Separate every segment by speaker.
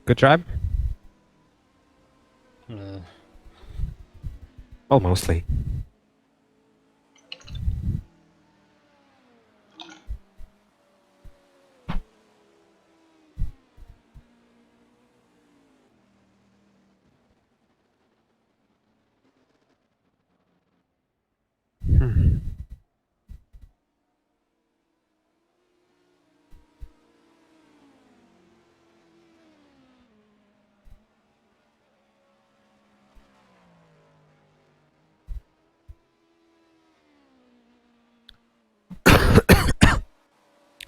Speaker 1: Good drive?
Speaker 2: Uh,
Speaker 1: Well, mostly.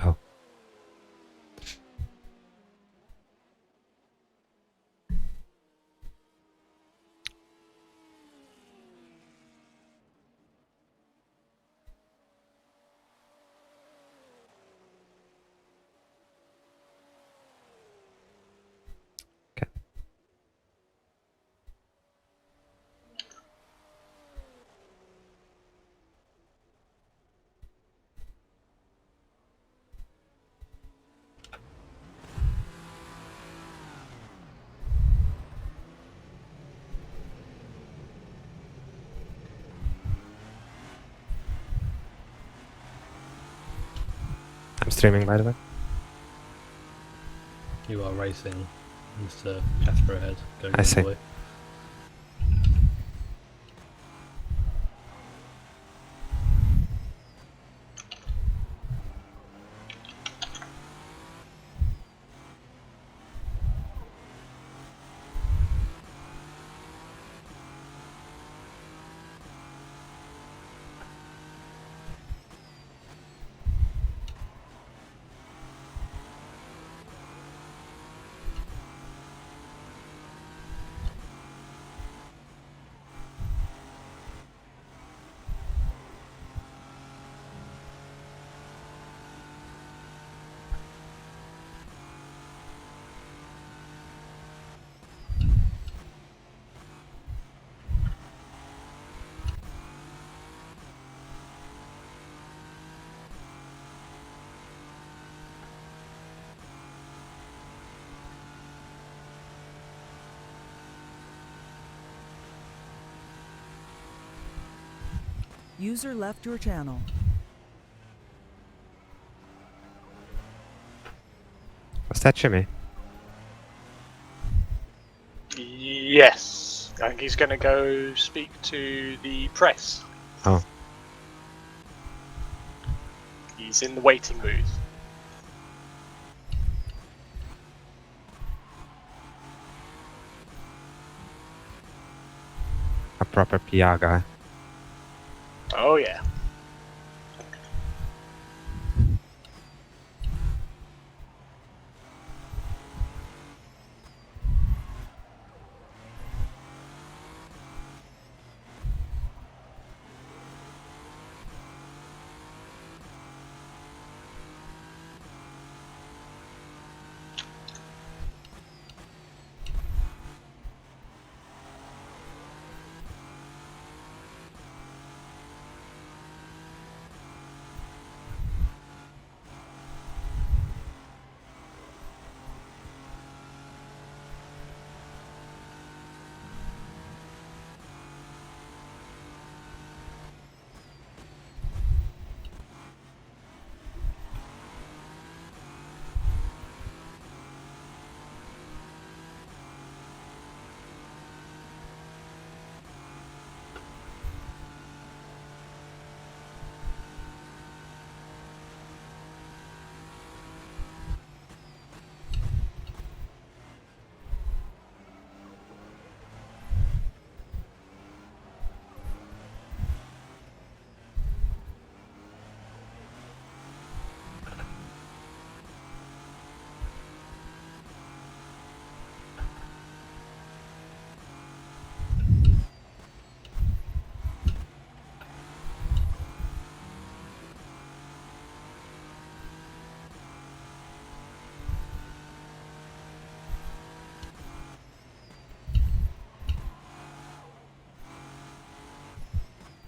Speaker 1: Oh. Okay. I'm streaming, by the way.
Speaker 2: you are racing, Mr. Casper ahead, going
Speaker 1: I see.
Speaker 2: all the way.
Speaker 3: User left your channel.
Speaker 1: Was that Jimmy?
Speaker 4: Yes, I think he's going to go speak to the press.
Speaker 1: Oh.
Speaker 4: He's in the waiting booth.
Speaker 1: A proper PR guy.
Speaker 4: Oh yeah.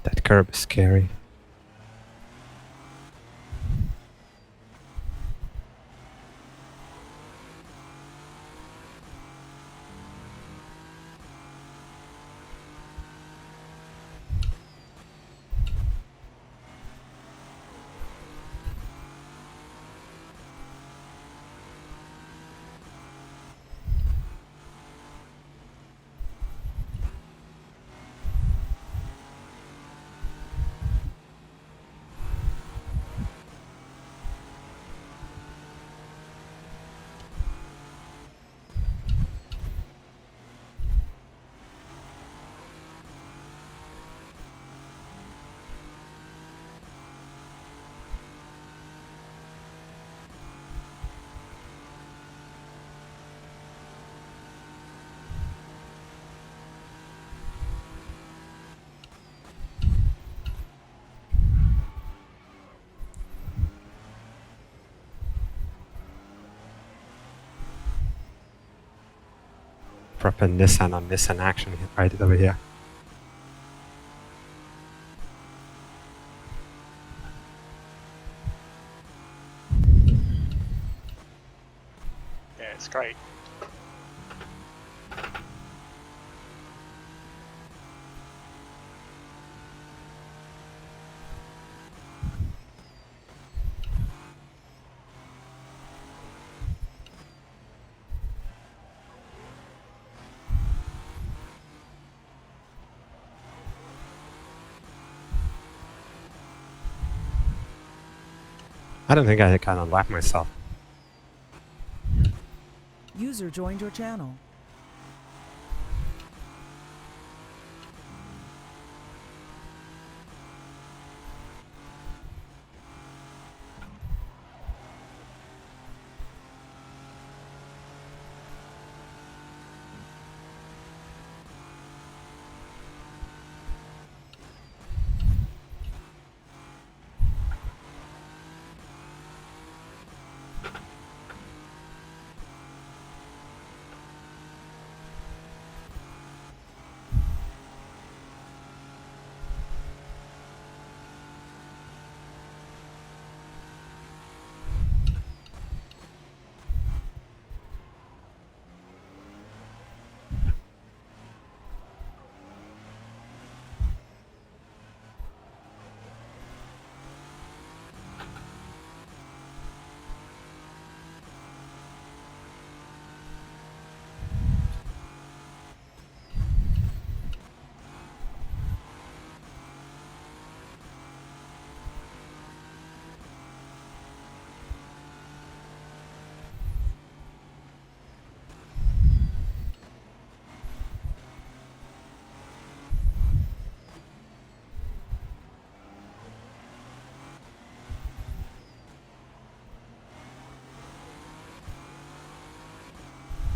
Speaker 1: That curb is scary. Proper Nissan on Nissan action right over here.
Speaker 4: Yeah, it's great.
Speaker 1: I don't think I can unlock myself.
Speaker 3: User joined your channel.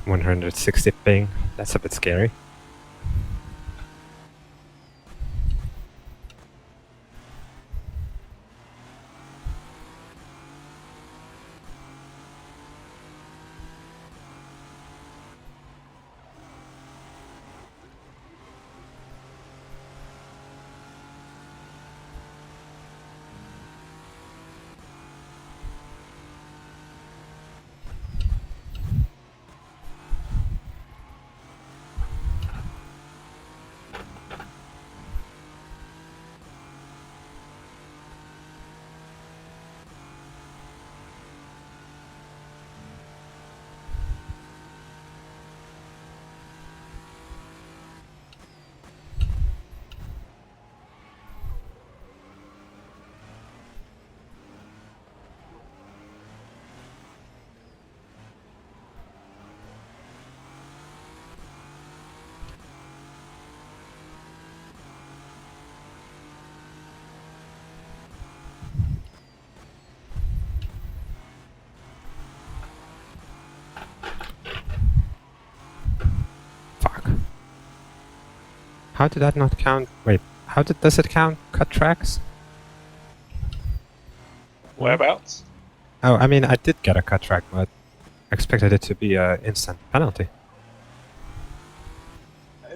Speaker 1: $160 ping. That's a bit scary. Fuck. How did that not count? Wait, does it count cut tracks?
Speaker 4: Whereabouts?
Speaker 1: Oh, I mean, I did get a cut track, but I expected it to be an instant penalty.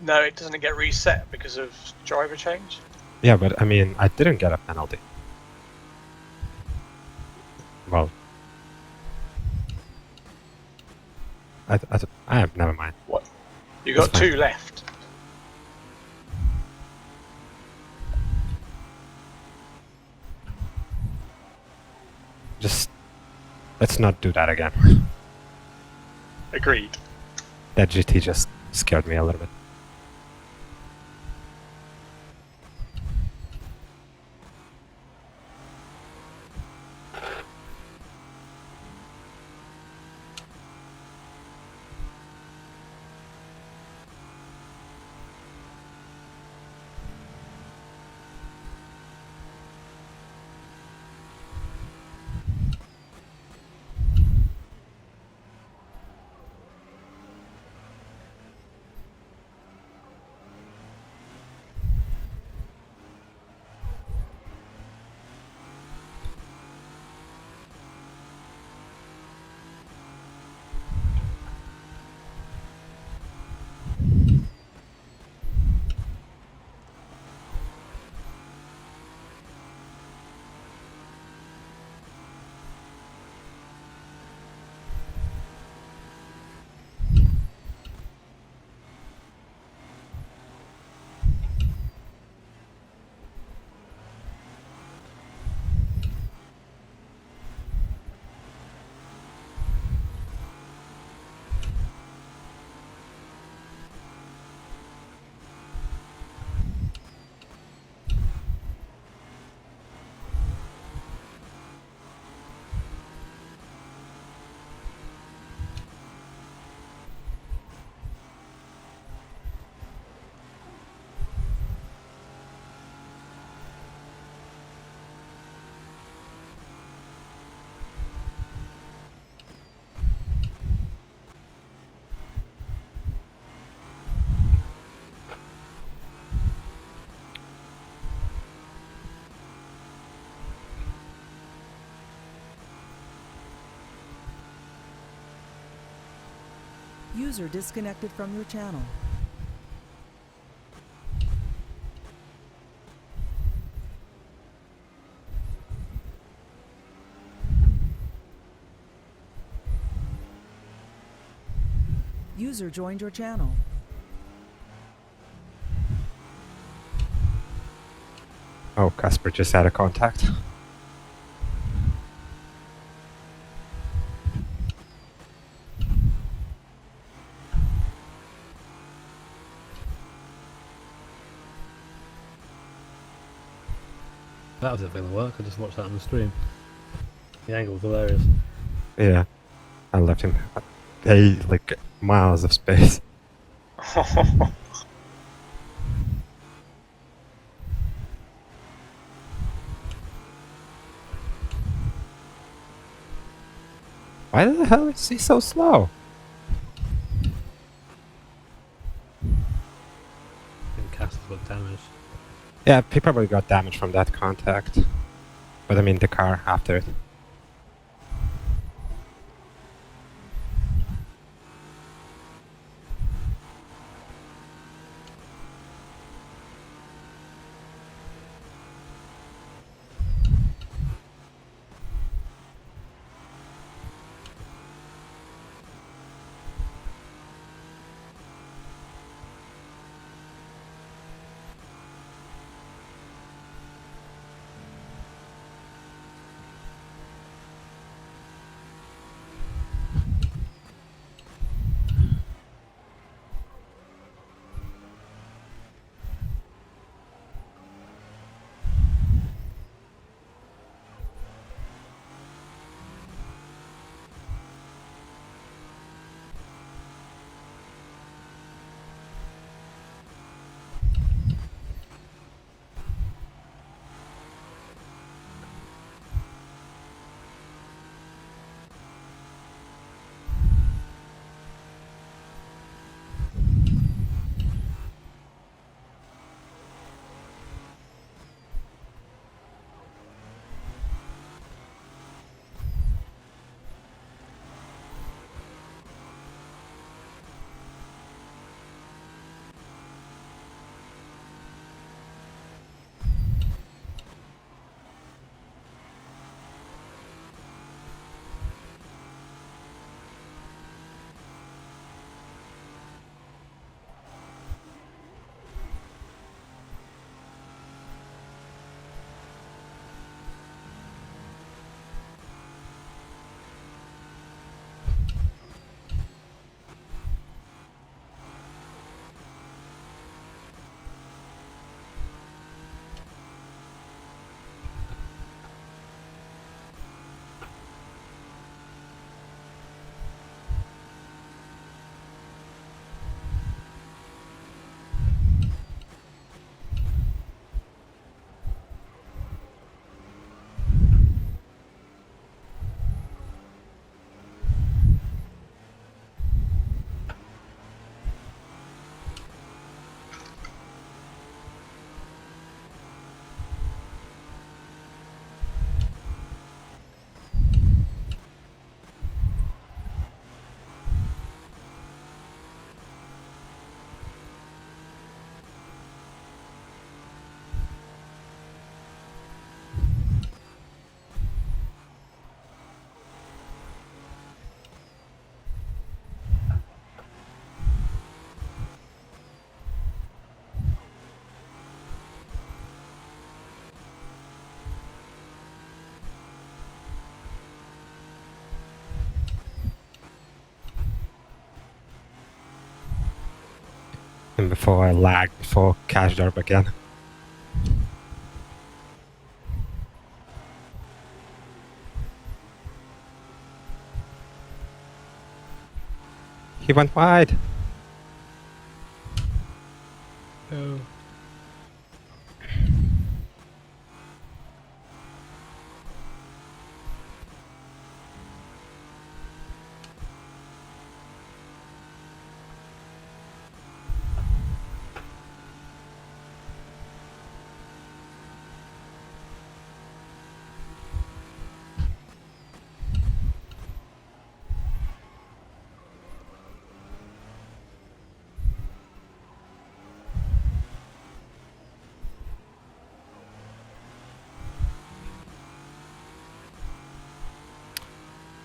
Speaker 4: No, it doesn't get reset because of driver change.
Speaker 1: Yeah, but I mean, I didn't get a penalty. Well, never mind.
Speaker 4: What? You
Speaker 1: That's
Speaker 4: got
Speaker 1: fine.
Speaker 4: 2 left.
Speaker 1: Just let's not do that again.
Speaker 4: Agreed.
Speaker 1: That GT just scared me a little bit.
Speaker 3: User disconnected from your channel. User joined your channel.
Speaker 1: Oh, Casper just had a contact.
Speaker 2: That was definitely gonna work. I just watched that on the stream. The angle was hilarious.
Speaker 1: Yeah, I left him like miles of space. Why the hell is he so slow?
Speaker 2: I think Castle's got damaged.
Speaker 1: Yeah, he probably got damage from that contact. But I mean the car after it. And before I lagged before cash drop again. He went wide.
Speaker 2: Oh.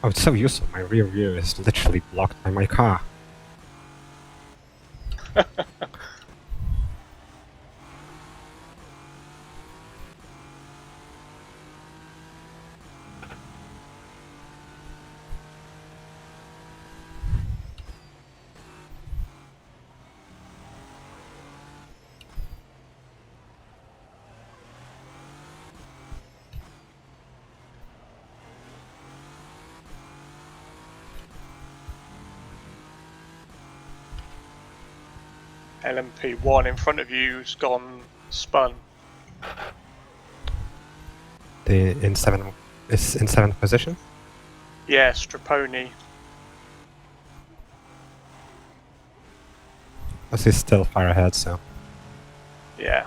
Speaker 1: Oh, it's so useful. My rear view is literally blocked by my car.
Speaker 4: LMP1 in front of you's gone spun.
Speaker 1: Is in 7th position.
Speaker 4: Yeah, Straponi.
Speaker 1: This is still far ahead, so
Speaker 4: Yeah.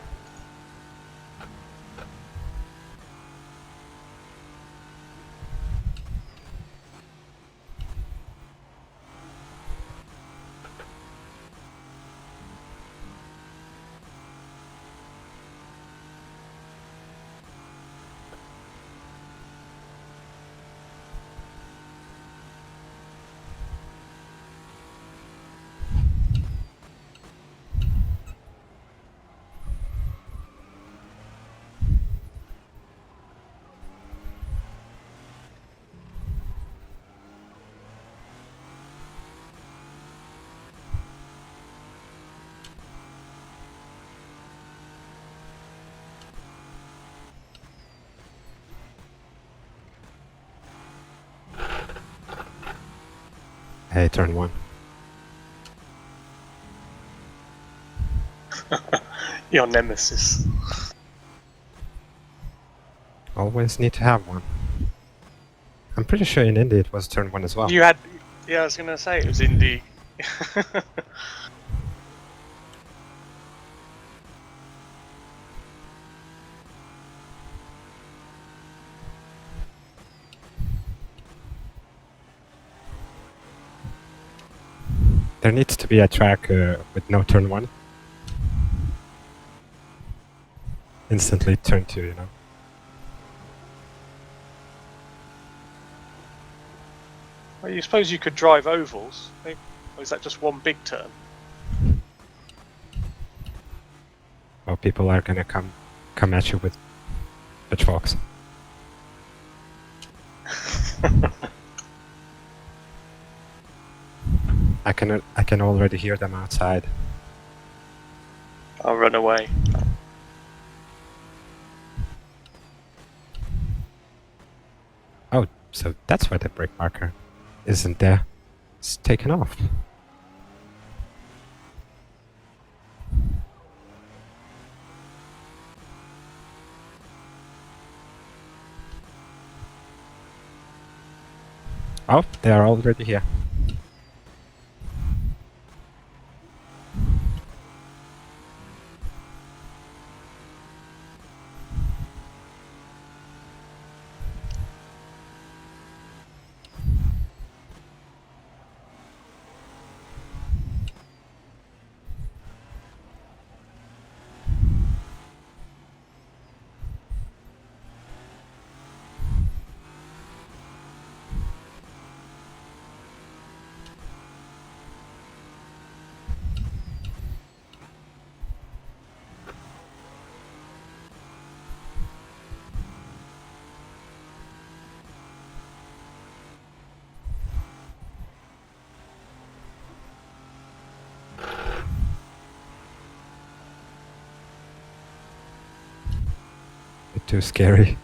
Speaker 1: hey, turn 1.
Speaker 4: Your nemesis.
Speaker 1: Always need to have one. I'm pretty sure in India it was turn 1 as well.
Speaker 4: You had. Yeah, I was gonna say it was Indy.
Speaker 1: There needs to be a track with no turn 1. Instantly turn 2, you know.
Speaker 4: Well, you suppose you could drive ovals, or is that just one big turn?
Speaker 1: Well, people are gonna come at you with pitchforks. I can already hear them outside.
Speaker 4: I'll run away.
Speaker 1: Oh, so that's why the brake marker isn't there. It's taken off. Oh, they are already here. Bit too scary.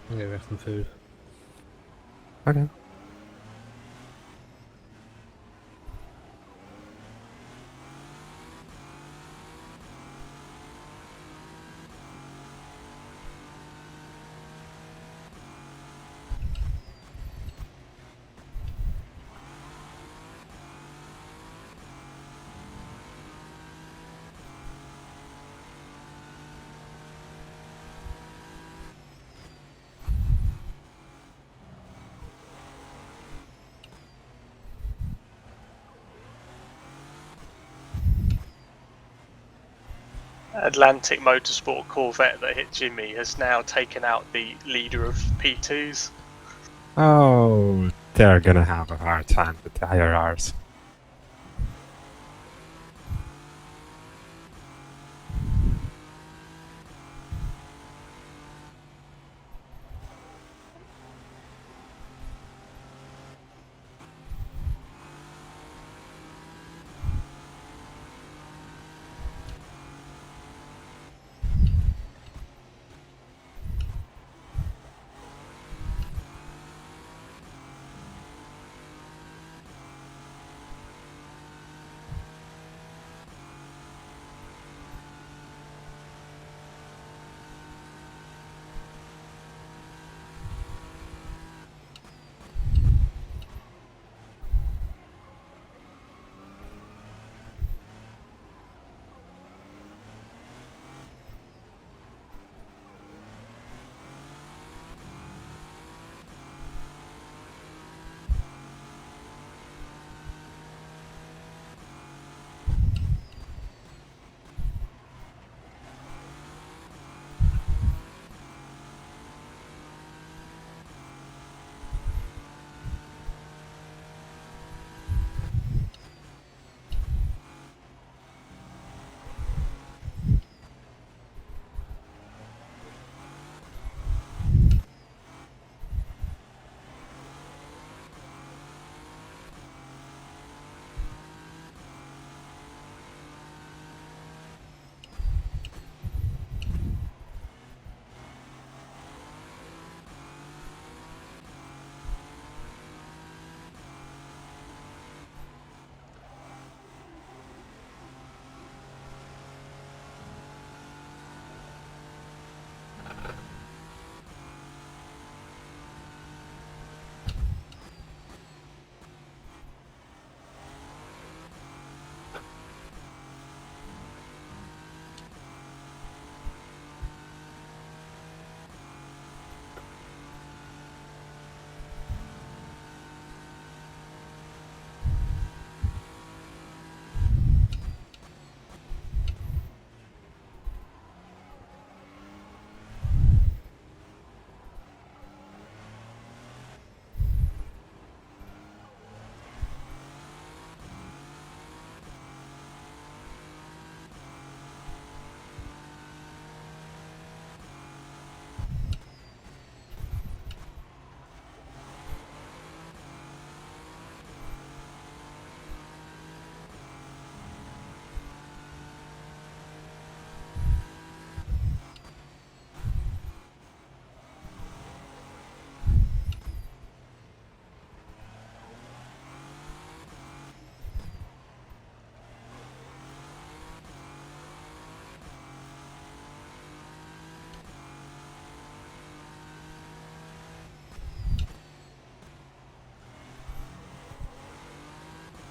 Speaker 2: I'm gonna have some food.
Speaker 1: Okay.
Speaker 4: Atlantic Motorsport Corvette that hit Jimmy has now taken out the leader of P2s.
Speaker 1: Oh, they're gonna have a hard time with the IRRs.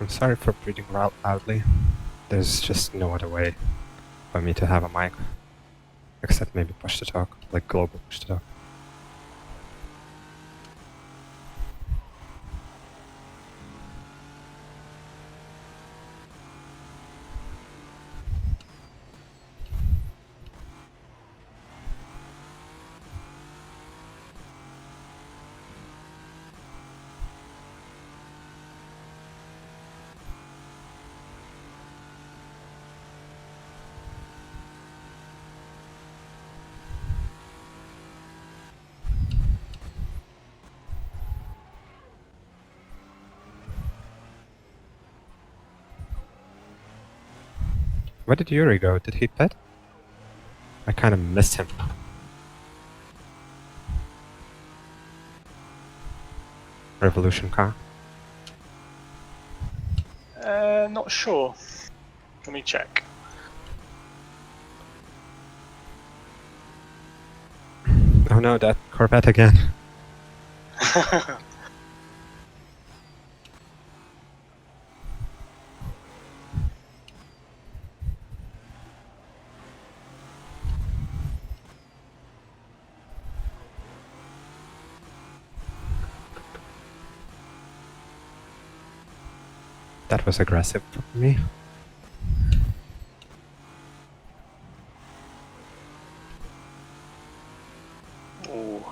Speaker 1: I'm sorry for breathing loudly. There's just no other way for me to have a mic. Except maybe push to talk, like global push to talk. Where did Yuri go? Did he pit? I kind of missed him. Revolution car.
Speaker 4: Not sure. Let me check.
Speaker 1: Oh no, that Corvette again. That was aggressive from me.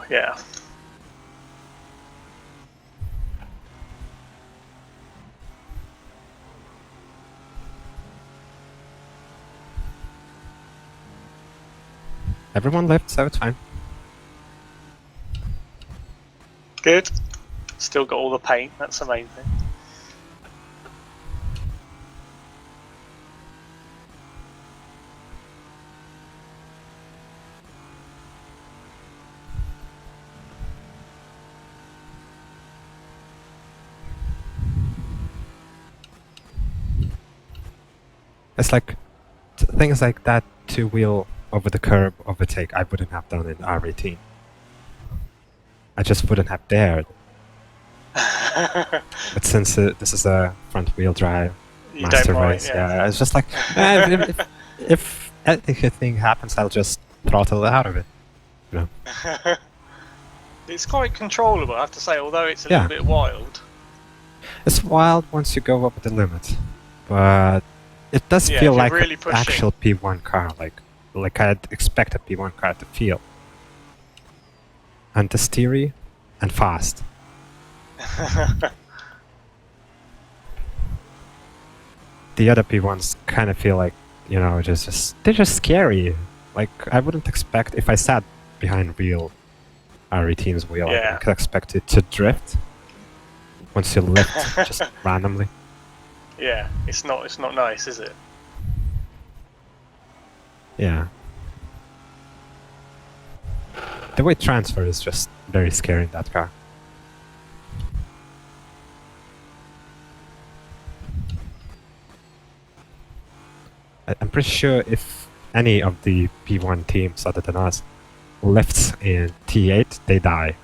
Speaker 4: Yeah.
Speaker 1: Everyone left, so it's fine.
Speaker 4: Good. Still got all the paint, that's the main thing.
Speaker 1: It's like things like that two-wheel over the curb overtake I wouldn't have done in R18. I just wouldn't have dared. But since this is a front-wheel drive
Speaker 4: You
Speaker 1: master
Speaker 4: don't mind,
Speaker 1: race, yeah, it's just like if anything happens, I'll just throttle it out of it. You know?
Speaker 4: It's quite controllable, I have to say, although it's a
Speaker 1: Yeah.
Speaker 4: little bit wild.
Speaker 1: It's wild once you go over the limit, but it does
Speaker 4: Yeah,
Speaker 1: feel
Speaker 4: if you're
Speaker 1: like
Speaker 4: really
Speaker 1: an
Speaker 4: pushing.
Speaker 1: actual P1 car, like I'd expect a P1 car to feel. And steery and fast. The other P1s kind of feel like, you know, they're just scary. Like I wouldn't expect if I sat behind real R18's wheel,
Speaker 4: Yeah.
Speaker 1: I could expect it to drift once you lift just randomly.
Speaker 4: Yeah, it's not nice, is it?
Speaker 1: Yeah. The weight transfer is just very scary in that car. I'm pretty sure if any of the P1 teams other than us lifts in T8, they die.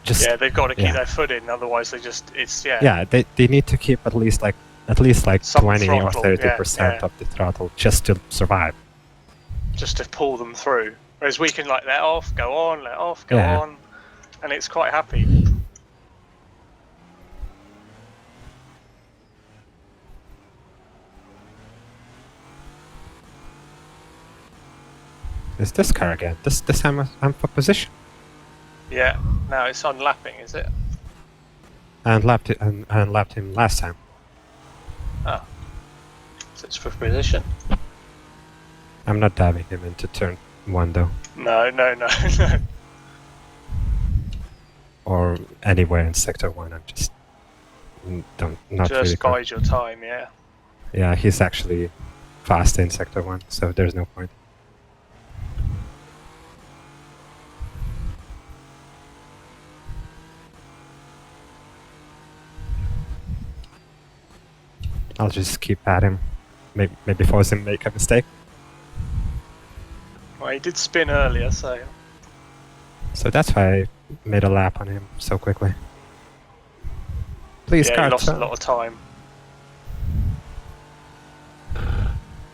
Speaker 1: Just
Speaker 4: Yeah, they've got to keep
Speaker 1: yeah.
Speaker 4: their foot in, otherwise it's
Speaker 1: yeah, they need to keep at least like
Speaker 4: Some
Speaker 1: 20 or
Speaker 4: throttle,
Speaker 1: 30%
Speaker 4: yeah.
Speaker 1: of the throttle just to survive.
Speaker 4: just to pull them through. Whereas we can like let off, go on, let off, go
Speaker 1: Yeah.
Speaker 4: on, and it's quite happy.
Speaker 1: It's this car again. This time I'm for position
Speaker 4: Yeah. Now it's unlapping, is it?
Speaker 1: and lapped him last time.
Speaker 4: Oh. So it's for position.
Speaker 1: I'm not diving him into turn 1 though,
Speaker 4: No.
Speaker 1: or anywhere in sector 1. I'm just not really.
Speaker 4: Just bide your time, yeah.
Speaker 1: Yeah, he's actually fast in sector 1, so there's no point. I'll just keep at him. Maybe force him to make a mistake.
Speaker 4: Well, he did spin earlier, so
Speaker 1: So that's why I made a lap on him so quickly. Please,
Speaker 4: yeah,
Speaker 1: car
Speaker 4: he lost a
Speaker 1: turn.
Speaker 4: lot of time.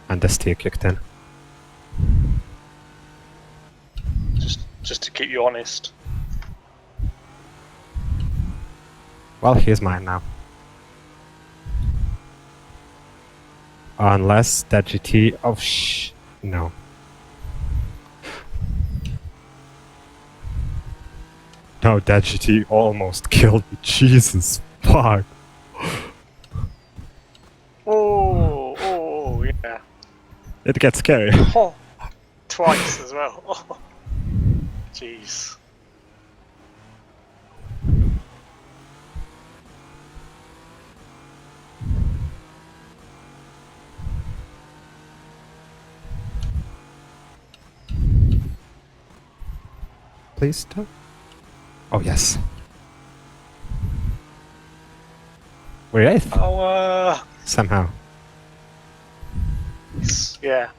Speaker 1: And the steer kicked in.
Speaker 4: Just to keep you honest.
Speaker 1: Well, he's mine now. Unless that GT... Oh, no. No, that GT almost killed me. Jesus, fuck.
Speaker 4: Oh, yeah.
Speaker 1: It gets scary.
Speaker 4: Oh, twice as well. Oh, jeez.
Speaker 1: Please stop. Oh, yes. We're 8th.
Speaker 4: Oh,
Speaker 1: Somehow.
Speaker 4: yeah.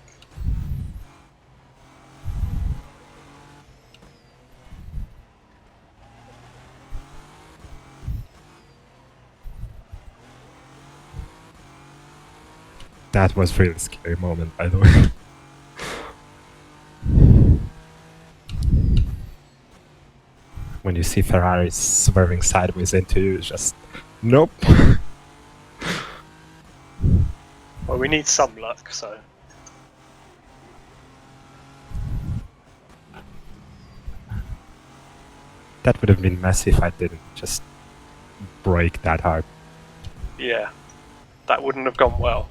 Speaker 1: That was really scary moment, by the way. When you see Ferraris swerving sideways into you, it's just... Nope.
Speaker 4: Well, we need some luck, so.
Speaker 1: That would have been messy if I didn't just brake that hard.
Speaker 4: Yeah, that wouldn't have gone well.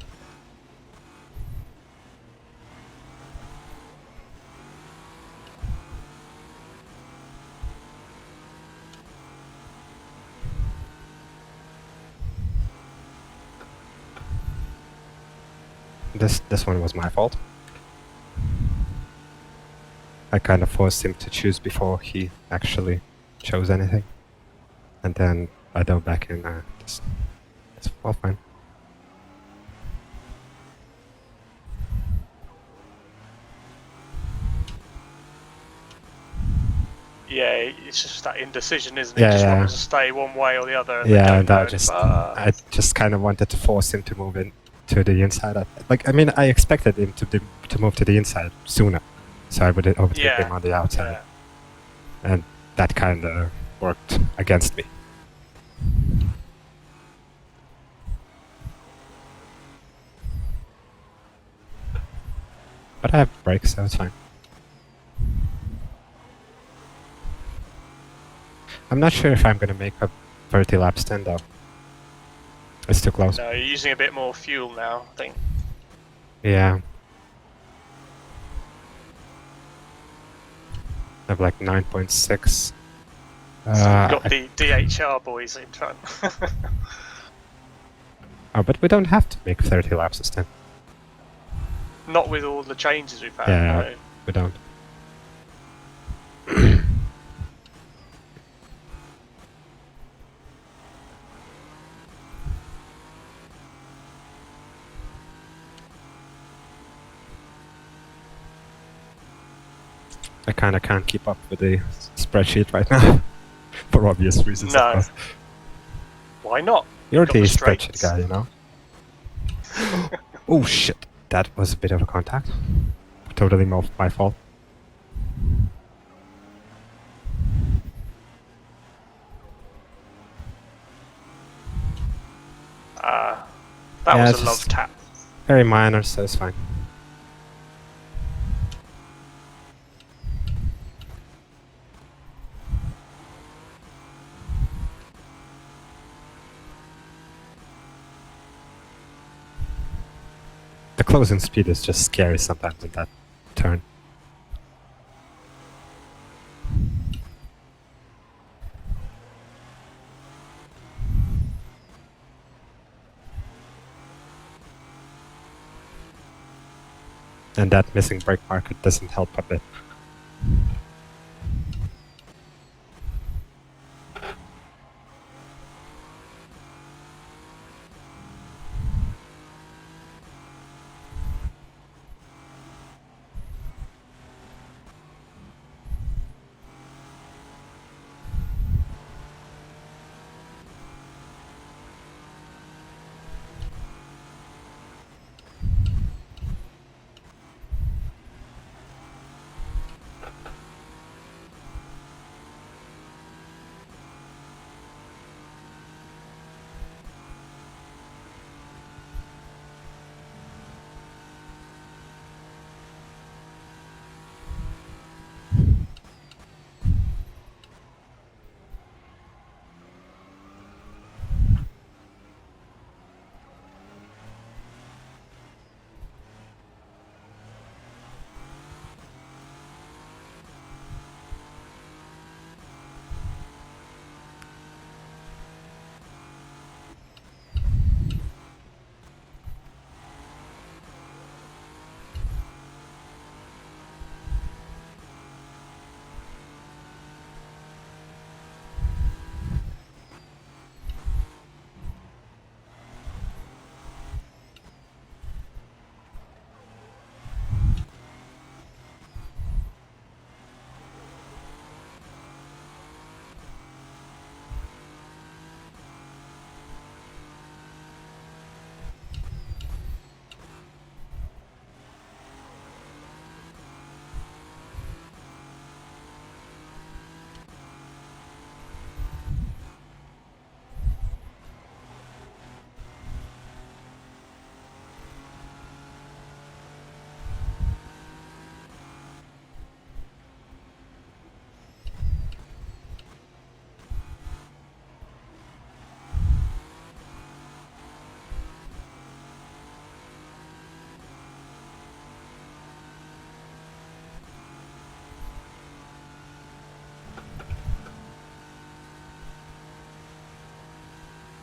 Speaker 1: This one was my fault. I kind of forced him to choose before he actually chose anything. And then I dove back in. It's all fine.
Speaker 4: Yeah, it's just that indecision, isn't it?
Speaker 1: Yeah,
Speaker 4: Just
Speaker 1: yeah.
Speaker 4: wanting to stay one way or the other. And
Speaker 1: Yeah,
Speaker 4: they
Speaker 1: and
Speaker 4: don't know.
Speaker 1: I just kind of wanted to force him to move in to the inside. I mean, I expected him to move to the inside sooner, so I would overtake
Speaker 4: Yeah,
Speaker 1: him on the outside,
Speaker 4: yeah.
Speaker 1: and that kind of worked against me. But I have brakes, so it's fine. I'm not sure if I'm gonna make a 30 lap stand though. It's too close.
Speaker 4: No, you're using a bit more fuel now, I think.
Speaker 1: Yeah. I have like 9.6.
Speaker 4: So you've got
Speaker 1: I-
Speaker 4: the DHR boys in front.
Speaker 1: oh, but we don't have to make 30 laps this time.
Speaker 4: Not with all the changes we've had.
Speaker 1: Yeah.
Speaker 4: No.
Speaker 1: We don't. I kind of can't keep up with the spreadsheet right now. For obvious reasons,
Speaker 4: No.
Speaker 1: of course.
Speaker 4: Why not?
Speaker 1: You're
Speaker 4: Got
Speaker 1: the
Speaker 4: the
Speaker 1: spreadsheet
Speaker 4: straights.
Speaker 1: guy, you know? Oh shit, that was a bit of a contact. Totally my fault.
Speaker 4: That
Speaker 1: Yeah,
Speaker 4: was a love
Speaker 1: just-
Speaker 4: tap.
Speaker 1: Very minor, so it's fine. The closing speed is just scary sometimes in that turn. And that missing brake market doesn't help a bit.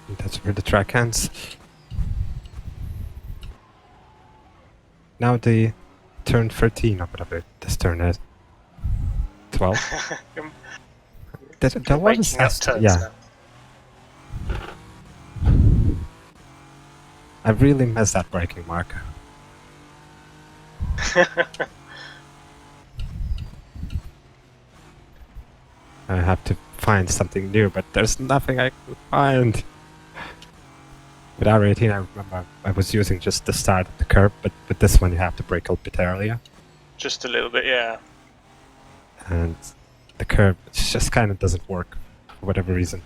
Speaker 1: That's where the track ends. Now the turn 13 or whatever this turn is. 12? That
Speaker 4: You're
Speaker 1: was
Speaker 4: making up turns
Speaker 1: yeah. I really missed that braking marker.
Speaker 4: now.
Speaker 1: I have to find something new, but there's nothing I could find. With R18, I remember I was using just the start of the curve, but with this one you have to brake a little bit earlier.
Speaker 4: Just a little bit, yeah.
Speaker 1: And the curve just kind of doesn't work for whatever reason.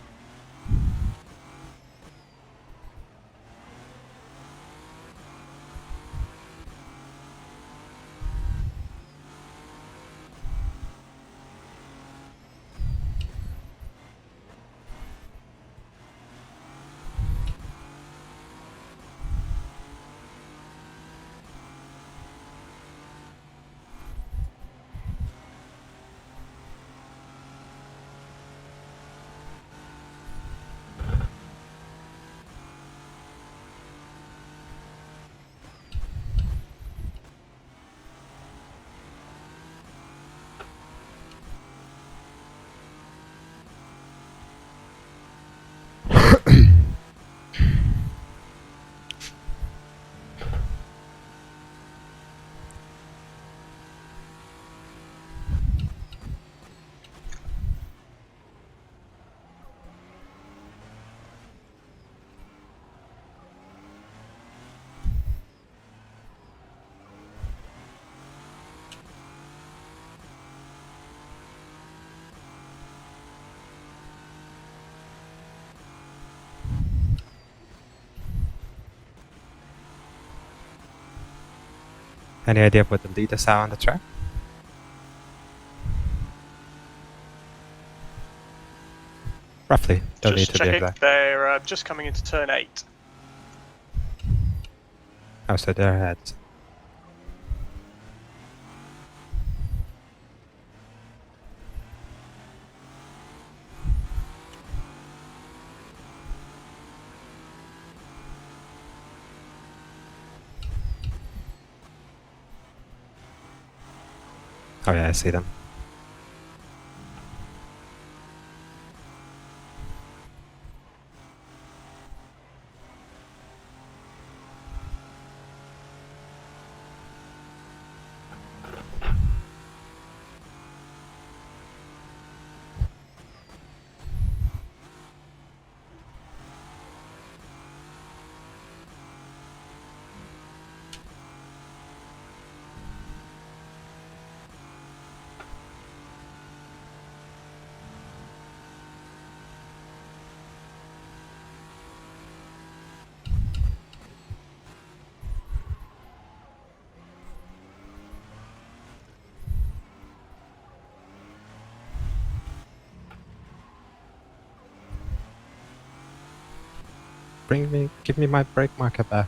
Speaker 1: Any idea what the leaders are on the track? Roughly, don't need
Speaker 4: Just
Speaker 1: to be
Speaker 4: checking.
Speaker 1: exact.
Speaker 4: They're just coming into turn 8.
Speaker 1: Oh, so they're ahead. Oh yeah, I see them. Give me my brake marker back.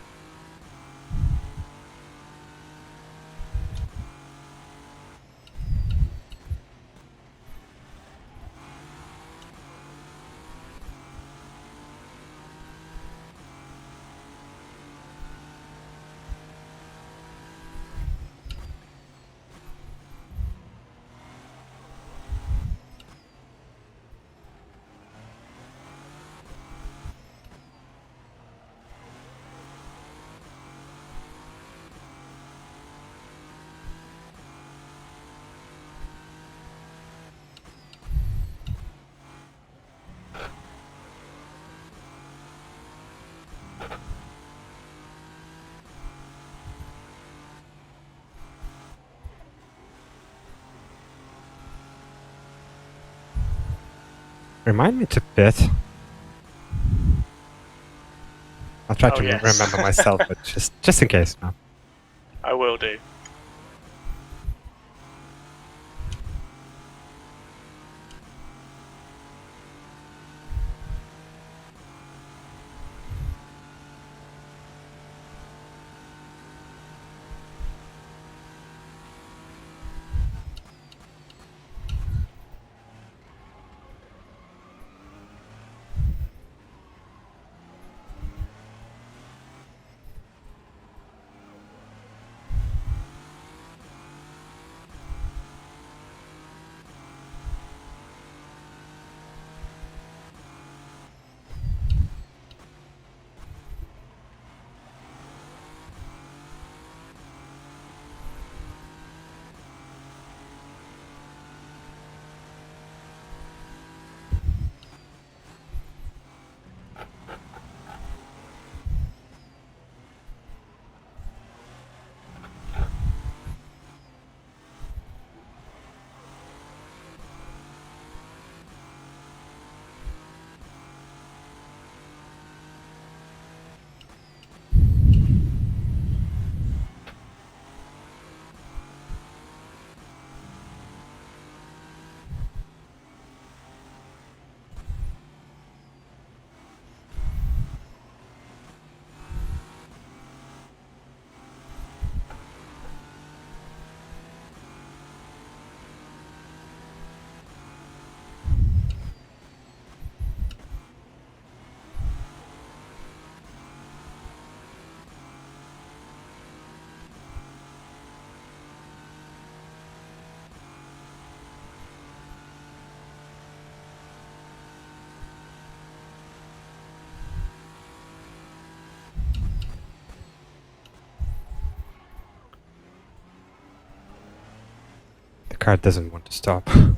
Speaker 1: Remind me to pit. I'll try to
Speaker 4: yes.
Speaker 1: remember myself, but just in case, no.
Speaker 4: I will do.
Speaker 1: car doesn't want to stop.
Speaker 4: You're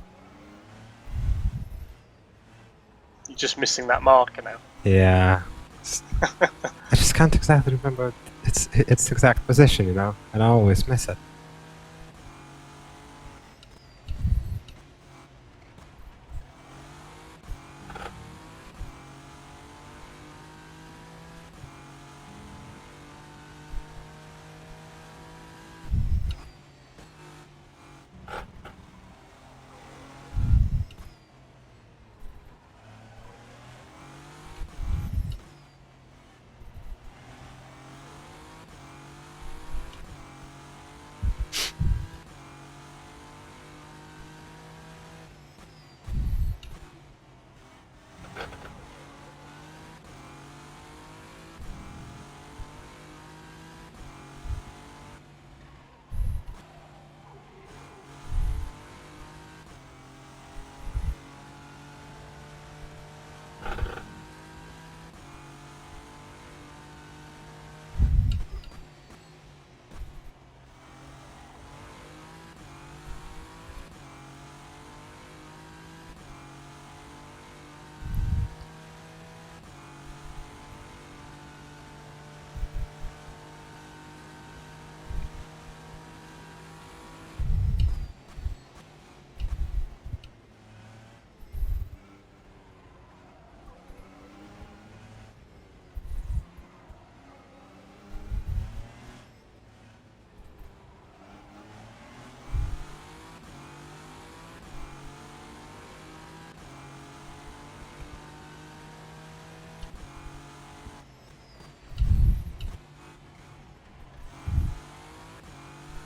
Speaker 4: just missing that marker now.
Speaker 1: Yeah. I just can't exactly remember its exact position, you know, and I always miss it.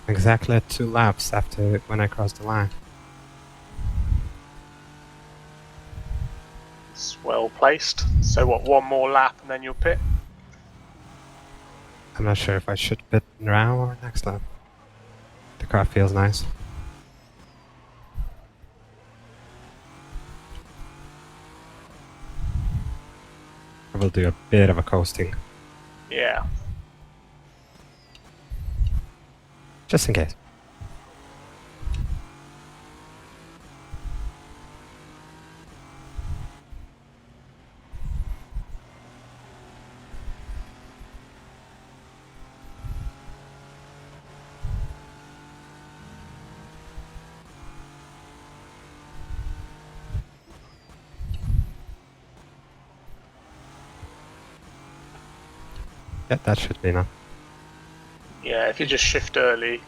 Speaker 1: Exactly at 2 laps after when I crossed the line.
Speaker 4: It's well placed. So what, one more lap and then you'll pit?
Speaker 1: I'm not sure if I should pit now or next lap. The car feels nice. I will do a bit of a coasting,
Speaker 4: Yeah.
Speaker 1: just in case. Yeah, that should be enough.
Speaker 4: Yeah, if you just shift early.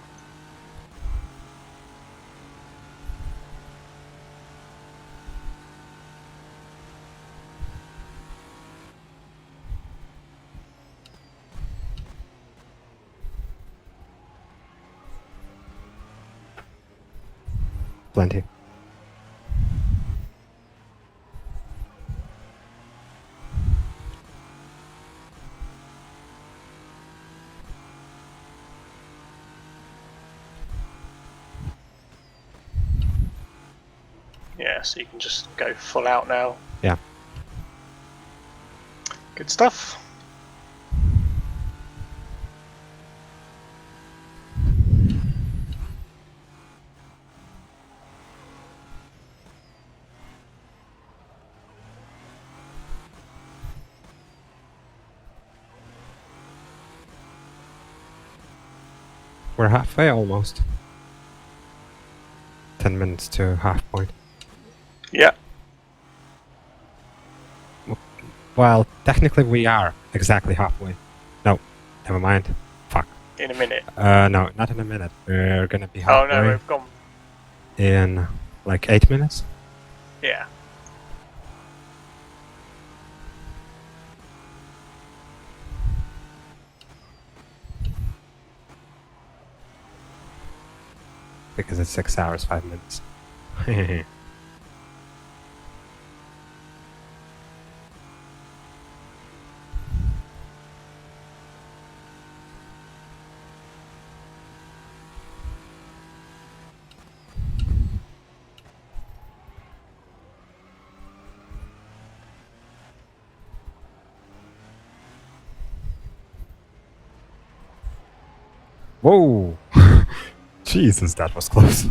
Speaker 1: Plenty.
Speaker 4: Yeah, so you can just go full out now.
Speaker 1: Yeah.
Speaker 4: Good stuff.
Speaker 1: We're halfway almost. 10 minutes to half point.
Speaker 4: Yeah.
Speaker 1: Well, technically we are exactly halfway. No, never mind. Fuck.
Speaker 4: In a minute.
Speaker 1: No, not in a minute. We're gonna be
Speaker 4: Oh
Speaker 1: halfway
Speaker 4: no, we've gone.
Speaker 1: in like 8 minutes.
Speaker 4: Yeah.
Speaker 1: Because it's 6 hours, 5 minutes. Whoa! Jesus, that was close.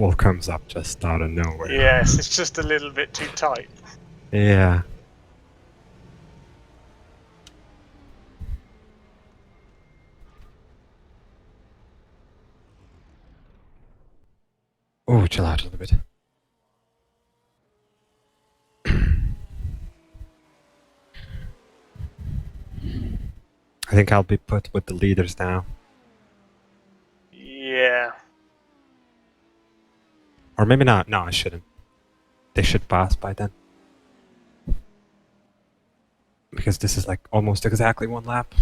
Speaker 1: wall comes up just out of nowhere.
Speaker 4: Yes, it's just a little bit too tight.
Speaker 1: Yeah. Oh, chill out a little bit. I think I'll be put with the leaders now.
Speaker 4: Yeah.
Speaker 1: Or maybe not. No, I shouldn't. They should pass by then. Because this is like almost exactly 1 lap.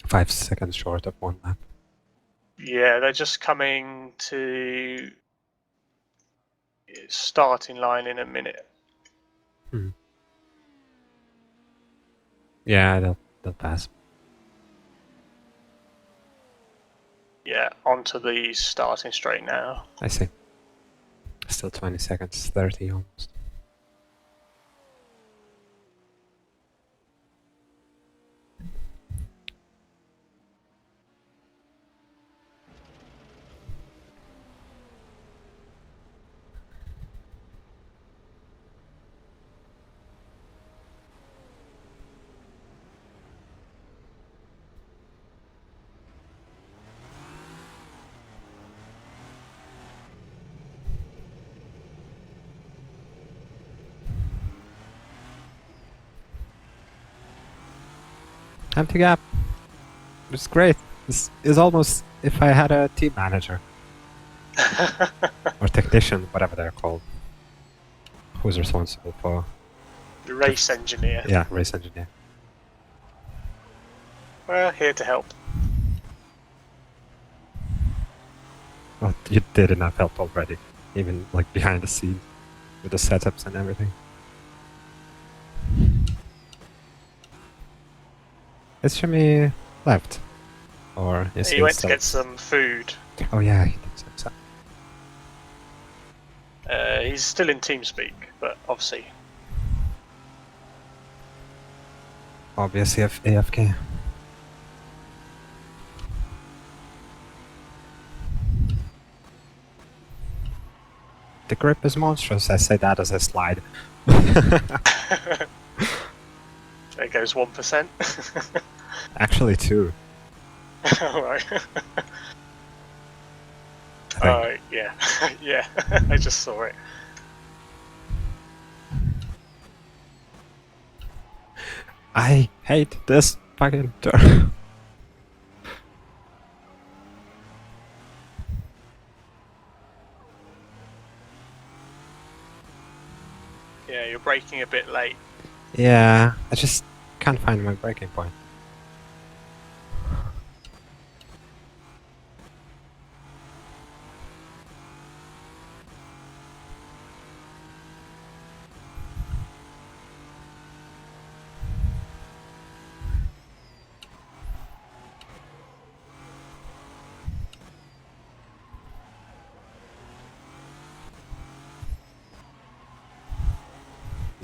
Speaker 1: 5 seconds short of 1 lap.
Speaker 4: Yeah, they're just coming to starting line in a minute.
Speaker 1: Yeah, they'll pass.
Speaker 4: Yeah, onto the starting straight now.
Speaker 1: I see. Still 20 seconds, 30 almost. Empty gap. It's great. This is almost if I had a team manager. Or technician, whatever they're called. Who's responsible for...
Speaker 4: The race engineer.
Speaker 1: Yeah, race engineer.
Speaker 4: Well, here to help.
Speaker 1: Well, you did enough help already. Even like behind the scenes. With the setups and everything. Is Shimmy left? Or is
Speaker 4: He went to
Speaker 1: still...
Speaker 4: get some food.
Speaker 1: Oh yeah, he did so.
Speaker 4: He's still in TeamSpeak, but obviously.
Speaker 1: Obviously AFK. The grip is monstrous, I say that as I slide.
Speaker 4: There goes 1%.
Speaker 1: Actually 2.
Speaker 4: Alright.
Speaker 1: I think.
Speaker 4: Yeah. Yeah, I just saw it.
Speaker 1: I hate this fucking turn.
Speaker 4: Yeah, you're braking a bit late.
Speaker 1: Yeah, I just can't find my breaking point.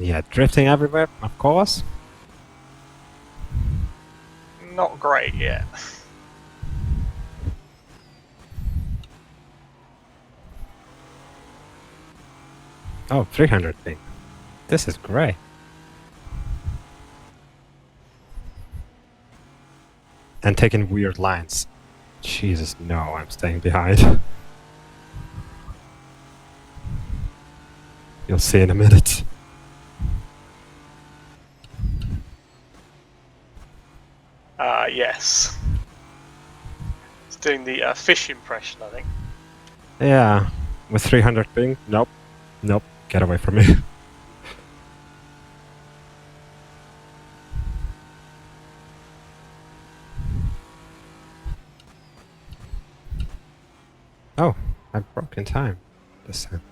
Speaker 1: Yeah, drifting everywhere, of course.
Speaker 4: Not great yet.
Speaker 1: Oh, 300 ping. This is great. And taking weird lines. Jesus, no, I'm staying behind. You'll see in a minute.
Speaker 4: Yes. It's doing the fish impression, I think.
Speaker 1: Yeah, with 300 ping? Nope. Nope, get away from me. Oh, I broke in time this time.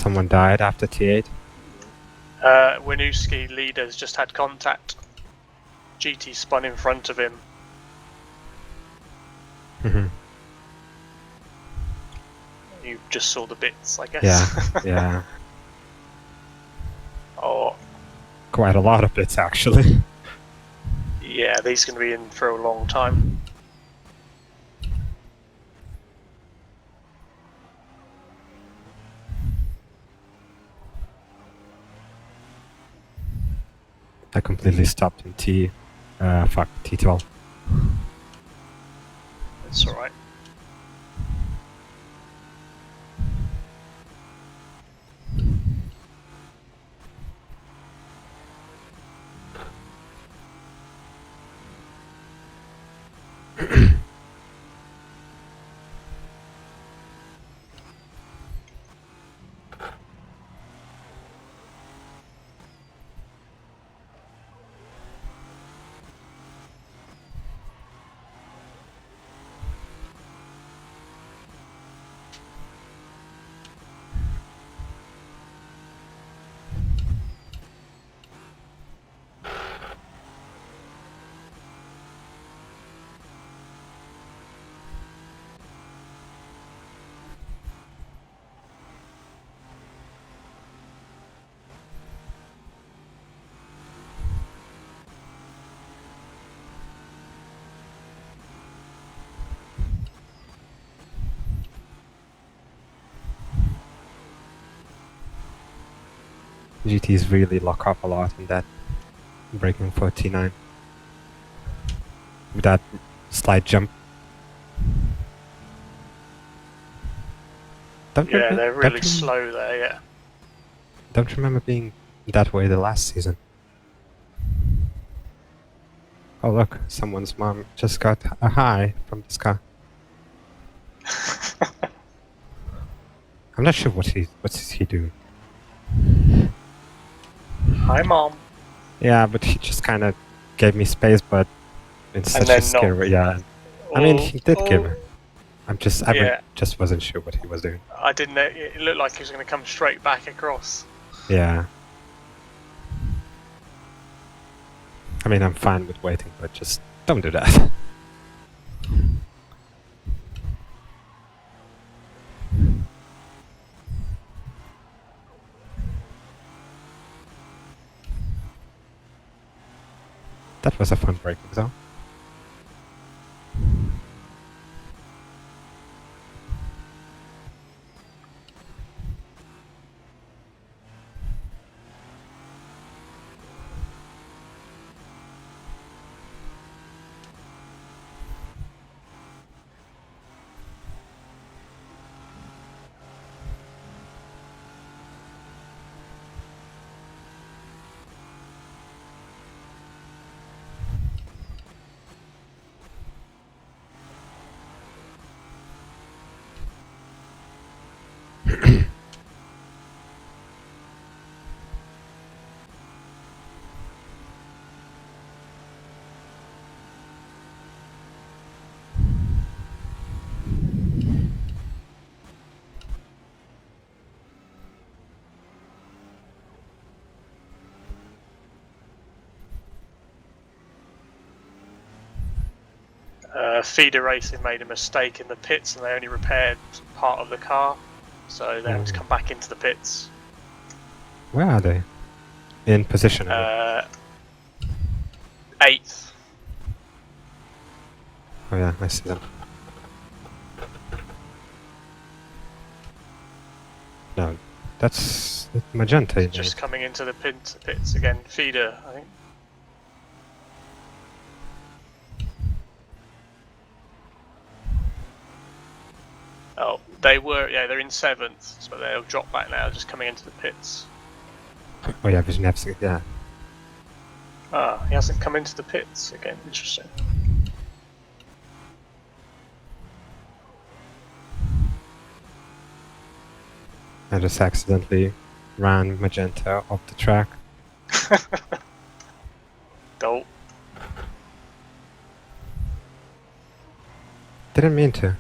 Speaker 1: Someone died after T8.
Speaker 4: Winooski leader's just had contact. GT spun in front of him.
Speaker 1: Mhm.
Speaker 4: You just saw the bits, I guess.
Speaker 1: Yeah, yeah.
Speaker 4: Oh,
Speaker 1: Quite a lot of bits, actually.
Speaker 4: yeah, these are going to be in for a long time.
Speaker 1: I completely stopped in T12.
Speaker 4: It's alright.
Speaker 1: GTs really lock up a lot in that braking for T9. With that slight jump.
Speaker 4: Yeah, they're really slow there, yeah.
Speaker 1: Don't remember being that way the last season. Oh look, someone's mom just got a hi from this car. I'm not sure what's he doing.
Speaker 4: Hi, Mom.
Speaker 1: Yeah, but he just kind of gave me space, but in such a
Speaker 4: then
Speaker 1: scary. Yeah, I mean he did give it. I
Speaker 4: Yeah.
Speaker 1: just wasn't sure what he was doing.
Speaker 4: I didn't know. It looked like he was going to come straight back across.
Speaker 1: Yeah. I mean, I'm fine with waiting, but just don't do that. That was a fun breaking zone.
Speaker 4: Feeder Racing made a mistake in the pits and they only repaired part of the car, so they had to come back into the pits.
Speaker 1: Where are they? In position.
Speaker 4: 8th.
Speaker 1: Oh yeah, I see them. No, that's magenta. You
Speaker 4: Just coming into the pits again. Feeder, I think. Oh, they're in 7th, so they'll drop back now, just coming into the pits.
Speaker 1: Oh yeah, Vision F6, yeah.
Speaker 4: Ah, he hasn't come into the pits again, interesting.
Speaker 1: I just accidentally ran magenta off the track.
Speaker 4: Dope.
Speaker 1: Didn't mean to.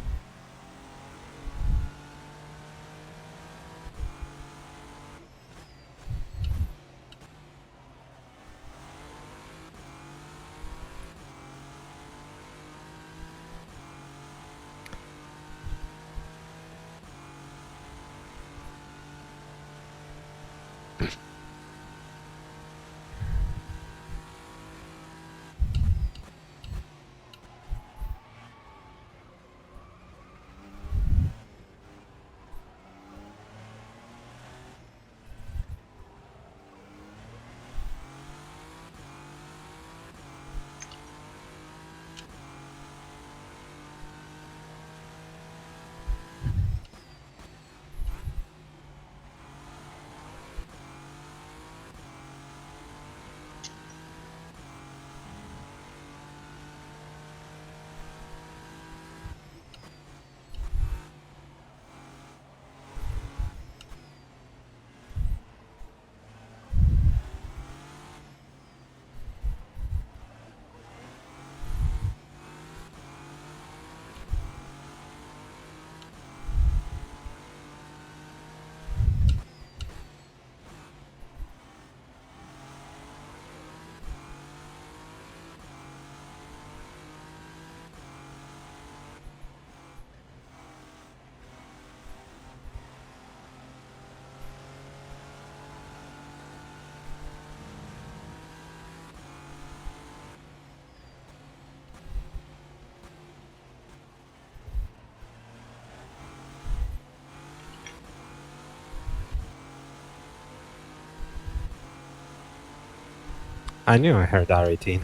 Speaker 1: I knew I heard R18.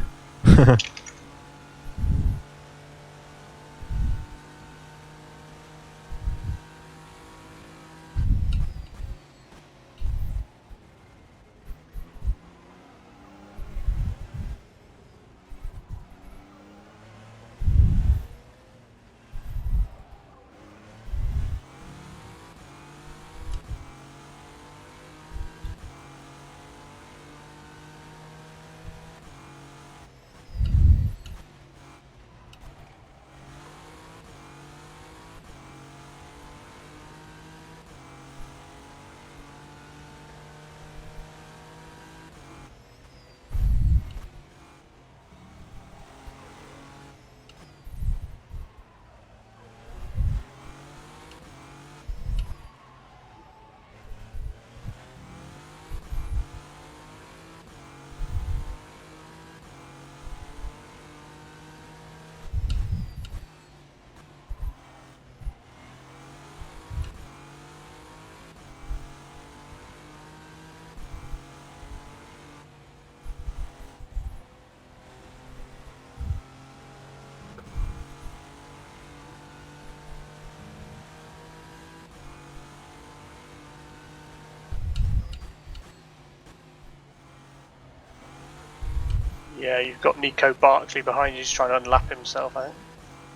Speaker 4: Yeah, you've got Nico Barkley behind you, just trying to unlap himself, I think.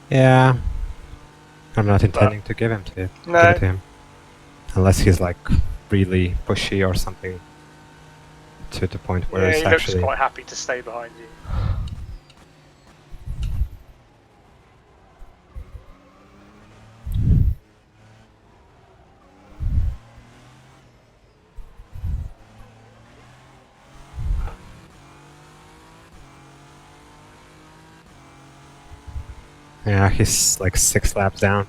Speaker 1: Yeah. I'm not intending to give it to him. Unless he's like really pushy or something to the point where
Speaker 4: Yeah,
Speaker 1: it's
Speaker 4: he looks
Speaker 1: actually...
Speaker 4: quite happy to stay behind you.
Speaker 1: Yeah, he's like 6 laps down.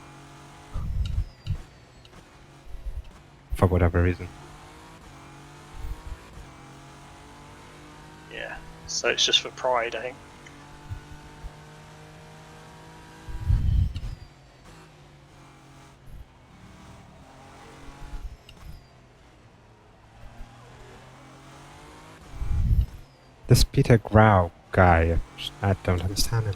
Speaker 1: For whatever reason.
Speaker 4: Yeah, so it's just for pride, I think.
Speaker 1: This Peter Grau guy, I don't understand him.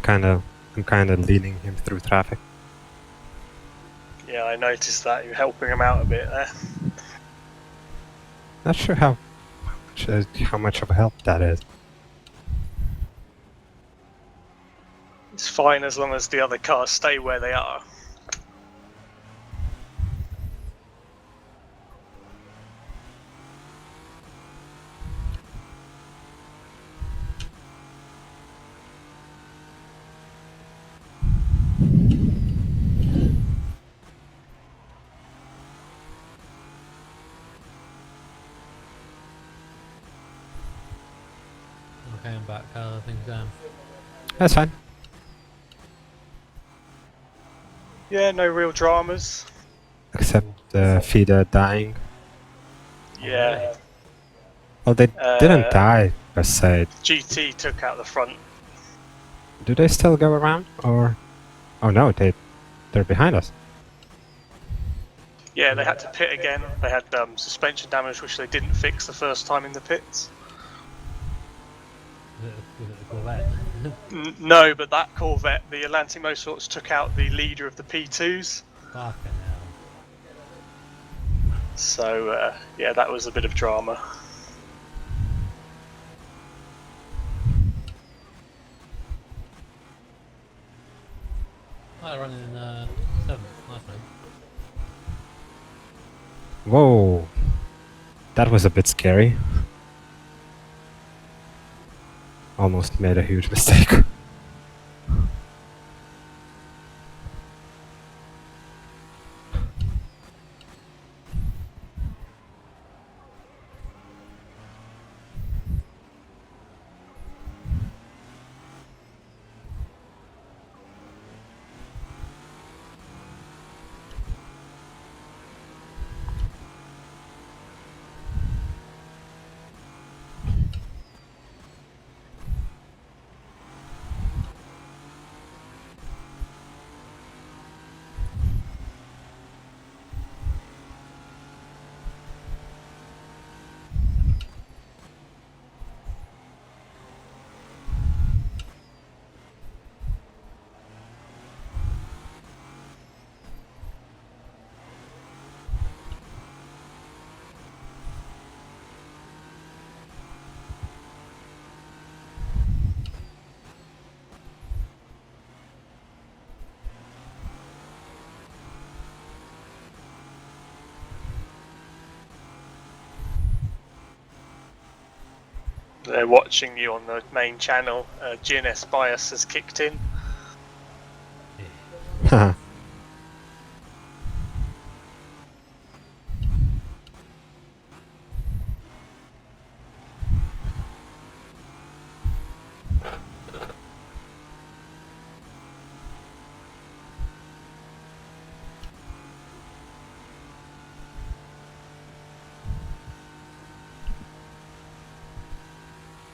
Speaker 1: I'm kind of leading him through traffic.
Speaker 4: Yeah, I noticed that. You're helping him out a bit there.
Speaker 1: Not sure how much of a help that is.
Speaker 4: It's fine as long as the other cars stay where they are.
Speaker 2: Okay, I'm back. How are things going?
Speaker 1: That's fine.
Speaker 4: Yeah, no real dramas.
Speaker 1: Except feeder dying.
Speaker 4: Yeah.
Speaker 1: Well, they
Speaker 4: Uh,
Speaker 1: didn't die per se.
Speaker 4: GT took out the front.
Speaker 1: Do they still go around, or? Oh no, they're behind us.
Speaker 4: Yeah, they had to pit again. They had suspension damage, which they didn't fix the first time in the pits.
Speaker 2: Was it the Corvette?
Speaker 4: No, but that Corvette, the Atlantic Motorsports, took out the leader of the P2s.
Speaker 2: Fucking hell.
Speaker 4: So, yeah, that was a bit of drama.
Speaker 2: Oh, running in 7th. Nice man.
Speaker 1: Whoa, that was a bit scary. Almost made a huge mistake.
Speaker 4: They're watching you on the main channel. GNS bias has kicked in.
Speaker 1: Haha.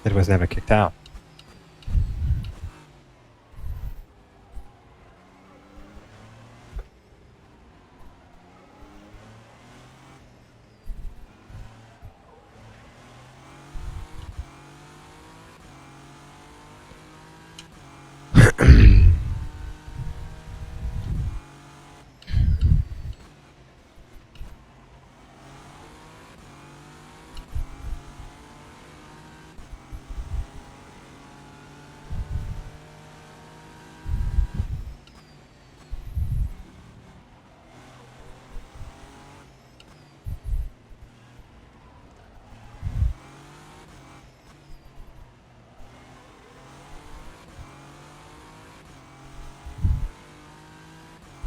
Speaker 1: It was never kicked out.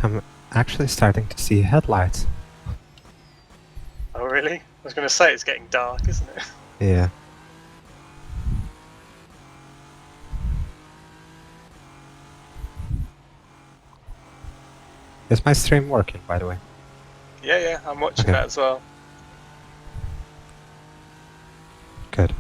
Speaker 1: I'm actually starting to see headlights.
Speaker 4: Oh, really? I was going to say it's getting dark, isn't it?
Speaker 1: Yeah. Is my stream working, by the way?
Speaker 4: Yeah, I'm watching
Speaker 1: Okay.
Speaker 4: that as well.
Speaker 1: Good.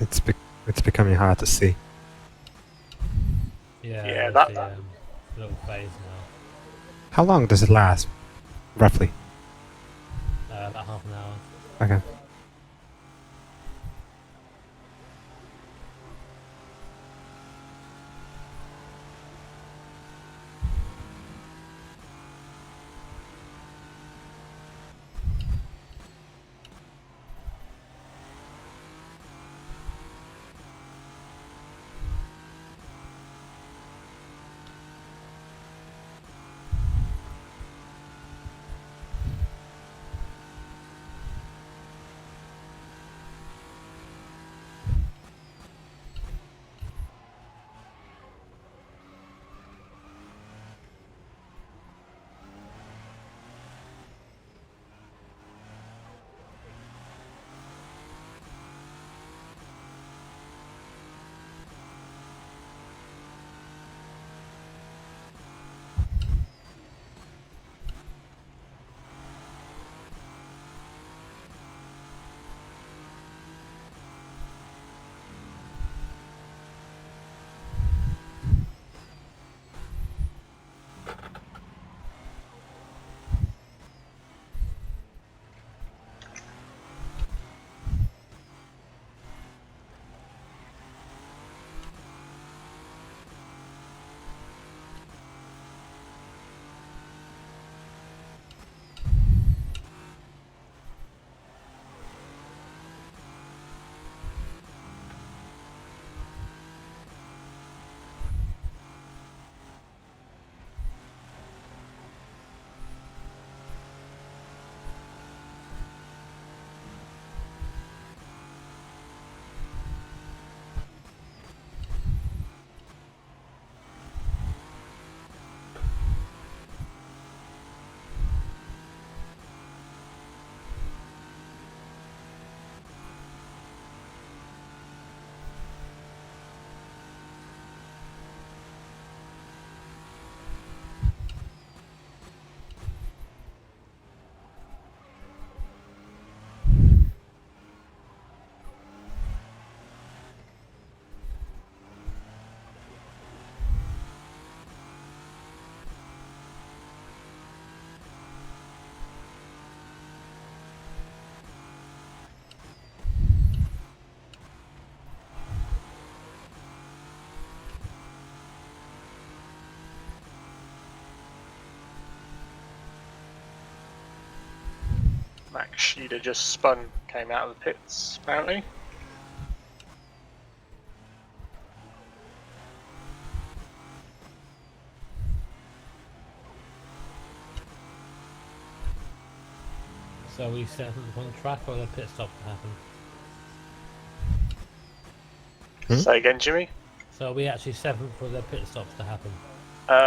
Speaker 1: It's becoming hard to see.
Speaker 2: Yeah,
Speaker 4: Yeah,
Speaker 2: there's
Speaker 4: that-
Speaker 2: the little phase
Speaker 1: How long does it last, roughly?
Speaker 2: now. About half an hour.
Speaker 1: Okay.
Speaker 4: Max Sheeder just spun, came out of the pits, apparently.
Speaker 2: So we set up on track or the pit stop to happen?
Speaker 4: Say again, Jimmy?
Speaker 2: So we actually seventh for the pit stops to happen.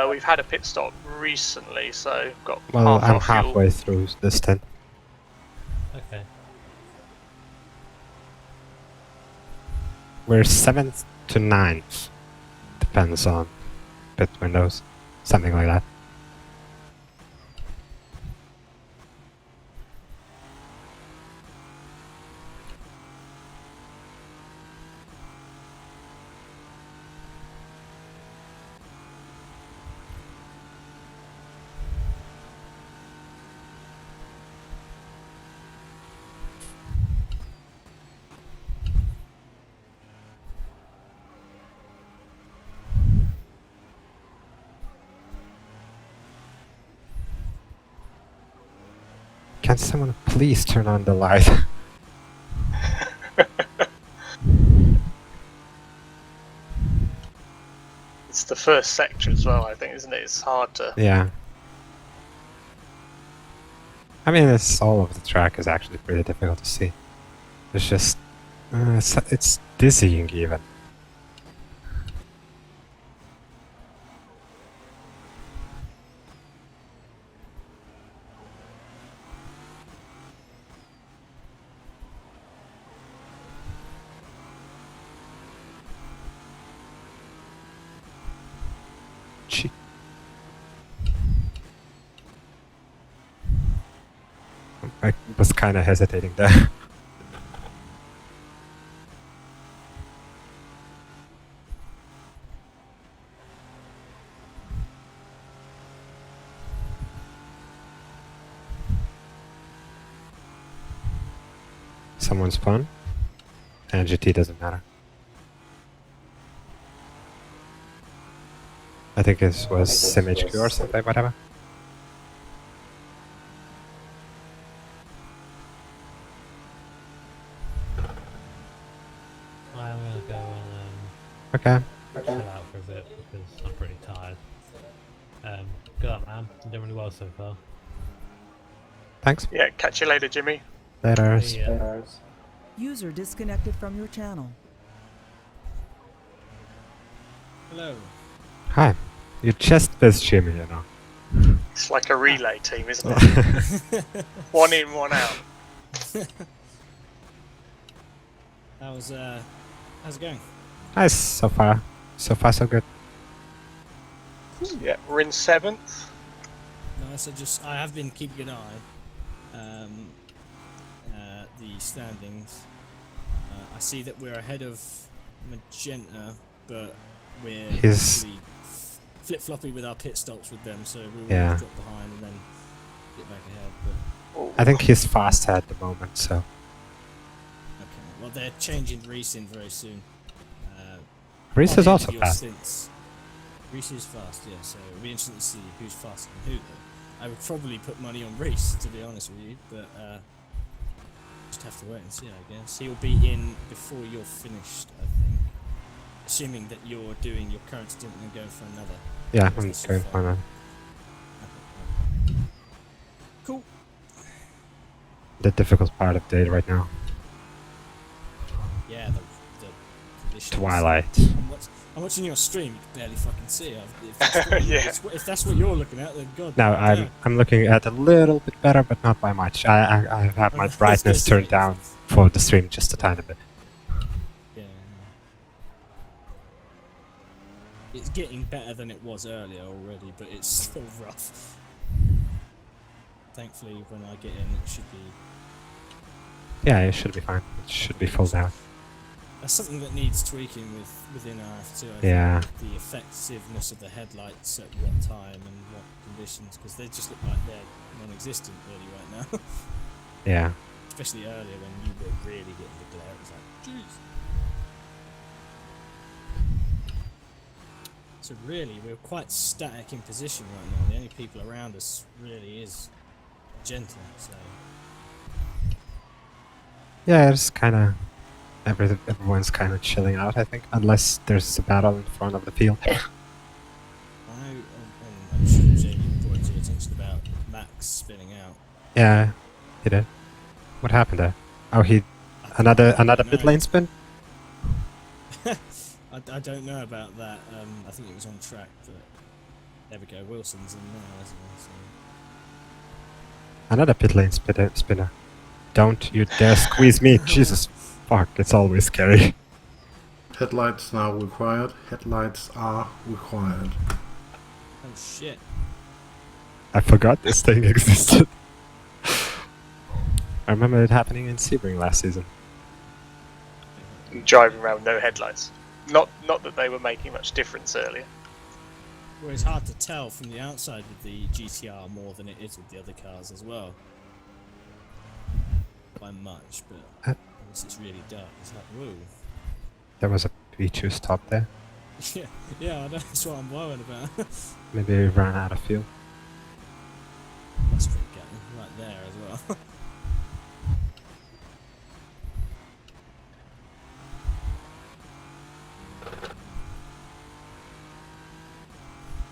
Speaker 4: We've had a pit stop recently, so got
Speaker 1: Well,
Speaker 4: half
Speaker 1: I'm
Speaker 4: our fuel.
Speaker 1: halfway through this stint.
Speaker 2: Okay.
Speaker 1: We're 7th to 9th. Depends on pit windows. Something like that. Can someone please turn on the light?
Speaker 4: It's the first sector as well, I think, isn't it? It's hard to.
Speaker 1: Yeah. I mean, all of the track is actually pretty difficult to see. It's just, it's dizzying even. Gee. I was kind of hesitating there. someone spawn. And GT doesn't matter. I think it was SimHQ or something, whatever.
Speaker 2: I'm gonna go and
Speaker 1: Okay.
Speaker 2: chill out for a bit because I'm pretty tired. Good luck, man. You're doing really well so far.
Speaker 1: Thanks.
Speaker 4: Yeah, catch you later, Jimmy.
Speaker 1: Later.
Speaker 2: Yeah.
Speaker 3: User disconnected from your channel.
Speaker 5: Hello.
Speaker 1: Hi. You just missed Jimmy, you know.
Speaker 4: It's like a relay team, isn't it? One in, one out.
Speaker 5: How's it going?
Speaker 1: Nice, so far. So far, so good.
Speaker 4: Yeah, we're in 7th.
Speaker 5: Nice. I have been keeping an eye. The standings. I see that we're ahead of Magenta, but we're
Speaker 1: He's-
Speaker 5: actually flip-floppy with our pit stops with them, so we will
Speaker 1: Yeah.
Speaker 5: drop behind and then get back ahead. But
Speaker 1: I think he's faster at the moment, so.
Speaker 5: okay, well they're changing racing very soon.
Speaker 1: Reese is also
Speaker 5: Your
Speaker 1: fast.
Speaker 5: stints. Reese is fast, yeah, so it'll be interesting to see who's faster than who, though. I would probably put money on Reese, to be honest with you, but just have to wait and see, I guess. He'll be in before you're finished, I think. Assuming that you're doing your current stint and going for another.
Speaker 1: Yeah,
Speaker 5: Because
Speaker 1: I'm
Speaker 5: this is
Speaker 1: going
Speaker 5: fun.
Speaker 1: for that.
Speaker 5: Cool.
Speaker 1: The difficult part of the day right now.
Speaker 5: Yeah, the conditions.
Speaker 1: Twilight.
Speaker 5: I'm watching your stream, you can barely fucking see it. If that's what you're looking at, then god.
Speaker 1: Now
Speaker 5: damn.
Speaker 1: I'm looking at a little bit better, but not by much. I have my brightness turned down for the stream just a tiny bit.
Speaker 5: Yeah. It's getting better than it was earlier already, but it's still rough. Thankfully, when I get in, it should be.
Speaker 1: Yeah, it should be fine. It should be full down.
Speaker 5: That's something that needs tweaking within RF2. I
Speaker 1: Yeah.
Speaker 5: think the effectiveness of the headlights at what time and what conditions, because they just look like they're non-existent really right now.
Speaker 1: Yeah.
Speaker 5: Especially earlier when you were really getting the glare. It was like, jeez. So really, we're quite static in position right now. The only people around us really is Magenta. So
Speaker 1: Yeah, it's kind of everyone's kind of chilling out, I think, unless there's a battle in front of the field.
Speaker 5: I know, and I'm sure Jamie brought to your attention about Max spinning out.
Speaker 1: Yeah, he did. What happened there? Oh, he another pit
Speaker 5: No.
Speaker 1: lane spin.
Speaker 5: I don't know about that. I think it was on track, but there we go. Wilson's in now, isn't he? So.
Speaker 1: Another pit lane spinner. Don't you dare squeeze me! Jesus, fuck! It's always scary.
Speaker 6: Headlights now required. Headlights are required.
Speaker 5: Oh shit!
Speaker 1: I forgot this thing existed. I remember it happening in Sebring last season.
Speaker 4: Driving around with no headlights. Not that they were making much difference earlier.
Speaker 5: Well, it's hard to tell from the outside with the GTR more than it is with the other cars as well. By much, but once it's really dark, it's like, whoa.
Speaker 1: There was a V2 stop there.
Speaker 5: yeah, I know, that's what I'm worried about.
Speaker 1: Maybe we ran out of fuel.
Speaker 5: That's pretty gutting, right there as well.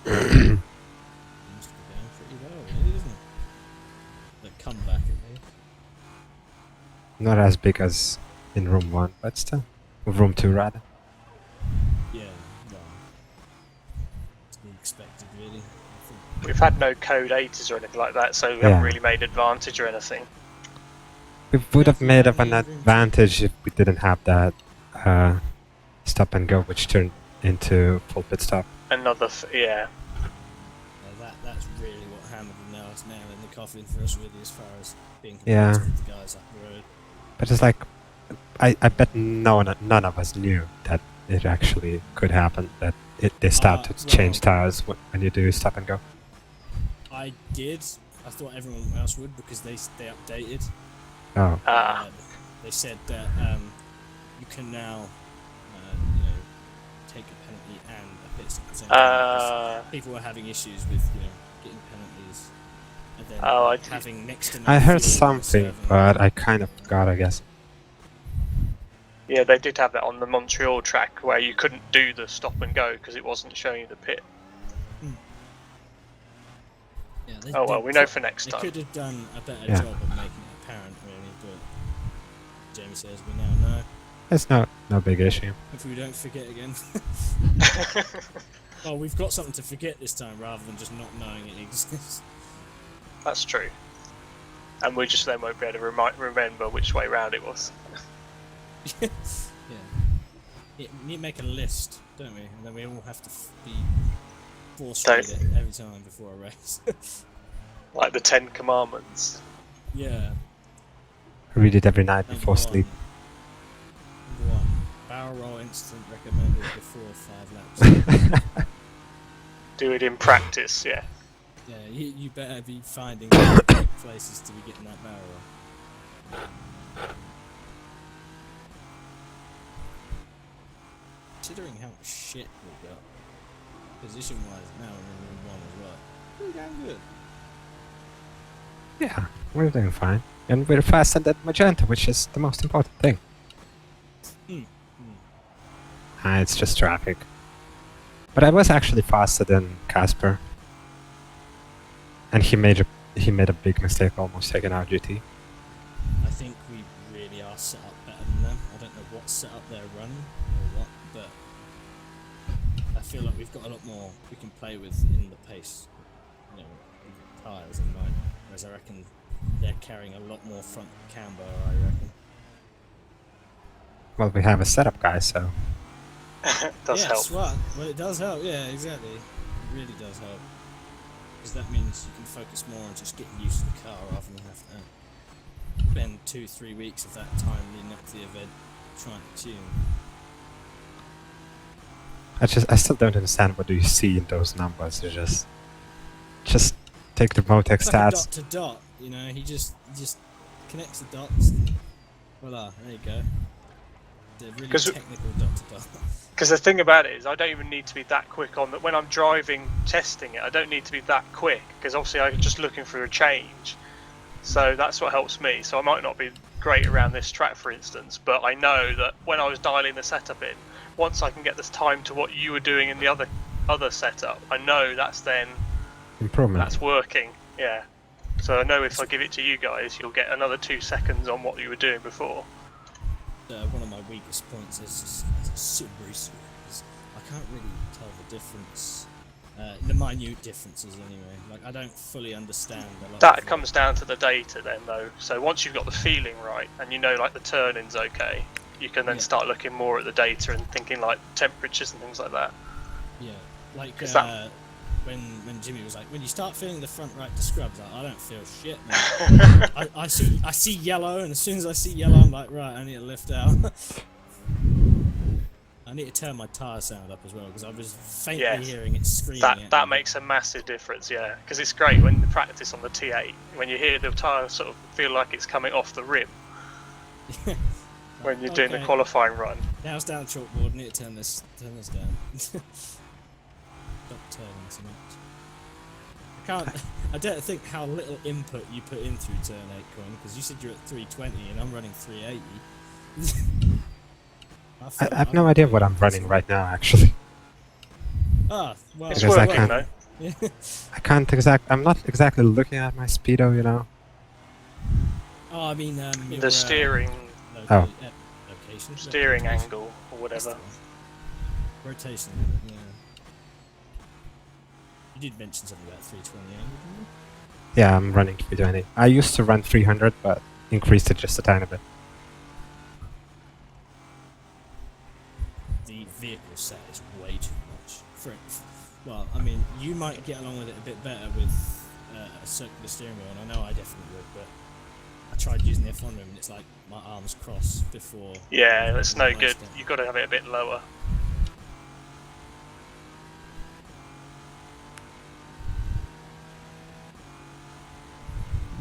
Speaker 5: Seems to be going pretty well, really, isn't it? The comeback at least.
Speaker 1: Not as big as in room 1, but still. Room 2 rather.
Speaker 5: Yeah, well, it's to be expected, really. I think.
Speaker 4: We've had no code 80s or anything like that, so we
Speaker 1: Yeah.
Speaker 4: haven't really made advantage or anything.
Speaker 1: We would have made up an advantage if we didn't have that stop and go, which turned into full pit stop.
Speaker 4: Another, yeah.
Speaker 5: That's really what hammered the nail in the coffin for us, really, as far as being
Speaker 1: Yeah.
Speaker 5: competitive with the guys up the road.
Speaker 1: But it's like, I bet none of us knew that it actually could happen, that they start to change tires when you do stop and go.
Speaker 5: I did. I thought everyone else would because they updated.
Speaker 1: Oh,
Speaker 4: Ah,
Speaker 5: they said that you can now, take a penalty and a pit stop at the same time. People were having issues with, getting penalties and then having next to no
Speaker 1: I heard
Speaker 5: fuel
Speaker 1: something,
Speaker 5: reserve.
Speaker 1: but I kind of forgot, I guess.
Speaker 4: Yeah, they did have that on the Montreal track where you couldn't do the stop and go because it wasn't showing you the pit.
Speaker 5: Yeah,
Speaker 4: Oh well, we know for next
Speaker 5: they
Speaker 4: time.
Speaker 5: could have done a better
Speaker 1: Yeah.
Speaker 5: job of making it apparent, really, but Jamie says we now know.
Speaker 1: It's no big issue.
Speaker 5: If we don't forget again. Well, we've got something to forget this time rather than just not knowing it exists.
Speaker 4: That's true. And we just then won't be able to remember which way round it was.
Speaker 5: Yeah. We need to make a list, don't we? And then we all have to be force read it every time before a race.
Speaker 4: Like the 10 Commandments.
Speaker 5: Yeah.
Speaker 1: Read it every night
Speaker 5: Number
Speaker 1: before sleep.
Speaker 5: Number 1. Barrel roll incident recommended before 5 laps.
Speaker 4: Do it in practice, yeah.
Speaker 5: Yeah, you better be finding places to be getting that barrel roll. Considering how much shit we've got, position-wise now we're in 1 as well. Pretty damn good.
Speaker 1: Yeah, we're doing fine. And we're faster than Magenta, which is the most important thing. It's just traffic. But I was actually faster than Casper. And he made a big mistake, almost taking out GT.
Speaker 5: I think we really are set up better than them. I don't know what setup they're running or what, but I feel like we've got a lot more we can play with in the pace, with the tyres and mine. Whereas I reckon they're carrying a lot more front camber, I reckon.
Speaker 1: Well, we have a setup guy, so...
Speaker 4: Does help.
Speaker 5: Well, it does help, yeah, exactly. It really does help. Because that means you can focus more on just getting used to the car rather than have to spend 2-3 weeks of that time leading up to the event trying to tune.
Speaker 1: I still don't understand what do you see in those numbers. You just take the Motec
Speaker 5: It's like a
Speaker 1: stats.
Speaker 5: dot to dot, he just connects the dots and voila, there you go. The really
Speaker 4: 'Cause
Speaker 5: technical dot to dot.
Speaker 4: Because the thing about it is, I don't even need to be that quick on that. When I'm driving, testing it, I don't need to be that quick because obviously I'm just looking for a change. So that's what helps me. So I might not be great around this track, for instance, but I know that when I was dialing the setup in, once I can get this time to what you were doing in the other setup, I know that's then
Speaker 1: Improvement.
Speaker 4: that's working. Yeah. So I know if I give it to you guys, you'll get another 2 seconds on what you were doing before.
Speaker 5: One of my weakest points is super racer. I can't really tell the difference, the minute differences anyway. Like I don't fully understand a lot.
Speaker 4: That
Speaker 5: of
Speaker 4: comes down to the data then though. So once you've got the feeling right and you know like the turning's okay, you can then start looking more at the data and thinking like temperatures and things like that.
Speaker 5: Yeah, like
Speaker 4: that-
Speaker 5: when Jimmy was like, when you start feeling the front right to scrubs, I don't feel shit, man. I see yellow, and as soon as I see yellow, I'm like, right, I need to lift out. I need to turn my tyre sound up as well because I was faintly hearing it screaming.
Speaker 4: That makes a massive difference, yeah. Because it's great when you practice on the T8 when you hear the tyre sort of feel like it's coming off the rim when you're doing the qualifying run.
Speaker 5: Now it's down the chalkboard. Need to turn this down. Stop turning so much. I don't think how little input you put in through turn 8 coin because you said you're at 320 and I'm running 380.
Speaker 1: I have no idea what I'm running right now, actually.
Speaker 5: Well,
Speaker 4: It's
Speaker 1: Because I
Speaker 4: working
Speaker 1: can't-
Speaker 4: though.
Speaker 1: I can't I'm not exactly looking at my speedo,
Speaker 5: Oh, I mean, your,
Speaker 4: The steering
Speaker 5: location,
Speaker 4: steering angle or whatever.
Speaker 5: Rotation, yeah. You did mention something about 320 angle, didn't you?
Speaker 1: Yeah, I'm running 320. I used to run 300, but increased it just a tiny bit.
Speaker 5: The vehicle set is way too much. Well, I mean, you might get along with it a bit better with a circular steering wheel, and I know I definitely would, but I tried using the F1 room and it's like my arms cross before...
Speaker 4: Yeah, that's no good. You've got to have it a bit lower.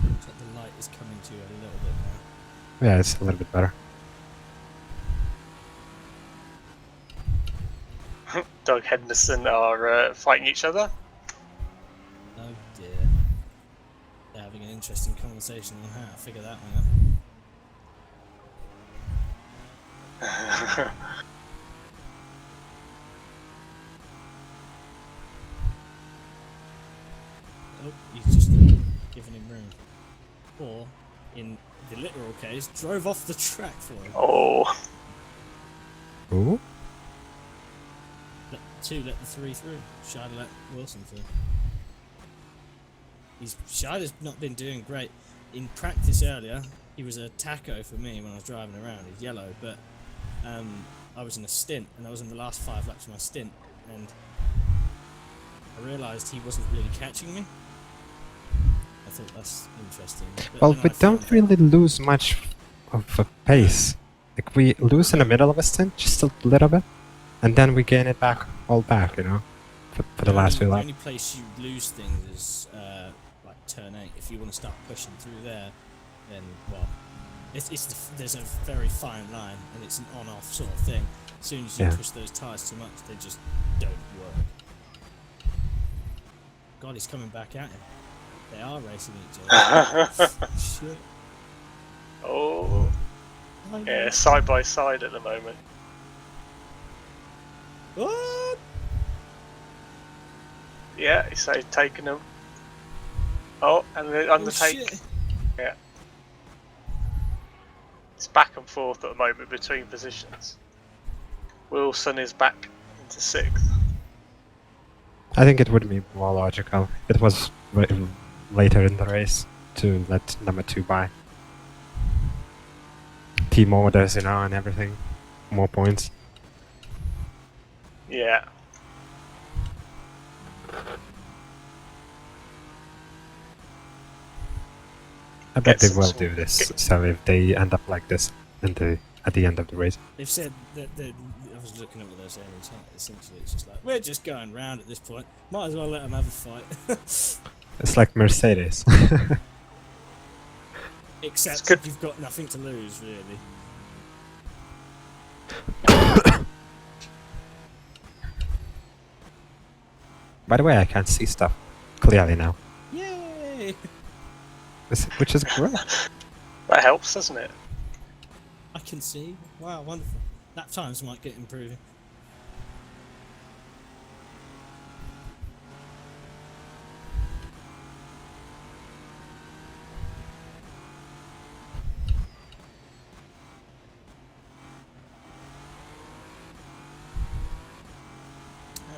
Speaker 5: Looks like the light is coming to you a little bit now.
Speaker 1: Yeah, it's a little bit better.
Speaker 4: Doug Henderson are fighting each other.
Speaker 5: Oh dear. They're having an interesting conversation on how to figure that one out. Oh, he's just giving him room. Or, in the literal case, drove off the track for him.
Speaker 4: Oh,
Speaker 1: Ooh.
Speaker 5: Let the 3 through. Shida let Wilson through. Shida's not been doing great. In practice earlier, he was a taco for me when I was driving around. He's yellow, but I was in a stint, and I was in the last 5 laps of my stint, and I realised he wasn't really catching me. I thought that's interesting. But
Speaker 1: Well,
Speaker 5: then
Speaker 1: we
Speaker 5: I found
Speaker 1: don't really lose much of a pace. Like, we lose in the middle of a stint, just a little bit, and then we gain it back, all back, you know, for the last few
Speaker 5: The
Speaker 1: laps.
Speaker 5: only place you lose things is like turn 8. If you want to start pushing through there, then well, there's a very fine line, and it's an on-off sort of thing. As soon as you
Speaker 1: Yeah.
Speaker 5: push those tyres too much, they just don't work. God, he's coming back at him. They are racing each other. Shit.
Speaker 4: oh, yeah, side by side at the moment.
Speaker 5: What?
Speaker 4: Yeah, he's taking them. Oh, and the undertake.
Speaker 5: shit.
Speaker 4: Yeah, it's back and forth at the moment between positions. Wilson is back into 6th.
Speaker 1: I think it would be more logical. It was later in the race to let number 2 by. Team orders, you know, and everything. More points.
Speaker 4: Yeah.
Speaker 1: I bet they
Speaker 4: some
Speaker 1: will
Speaker 4: sort
Speaker 1: do
Speaker 4: of-
Speaker 1: this. So if they end up like this at the end of the race,
Speaker 5: They've said that I was looking at what they're saying. Essentially, it's just like we're just going round at this point. Might as well let them have a fight.
Speaker 1: it's like Mercedes.
Speaker 5: Except
Speaker 4: good.
Speaker 5: you've got nothing to lose, really.
Speaker 1: By the way, I can see stuff clearly now,
Speaker 5: Yay!
Speaker 1: which is great.
Speaker 4: That helps, doesn't it?
Speaker 5: I can see. Wow, wonderful. Lap times might get improving.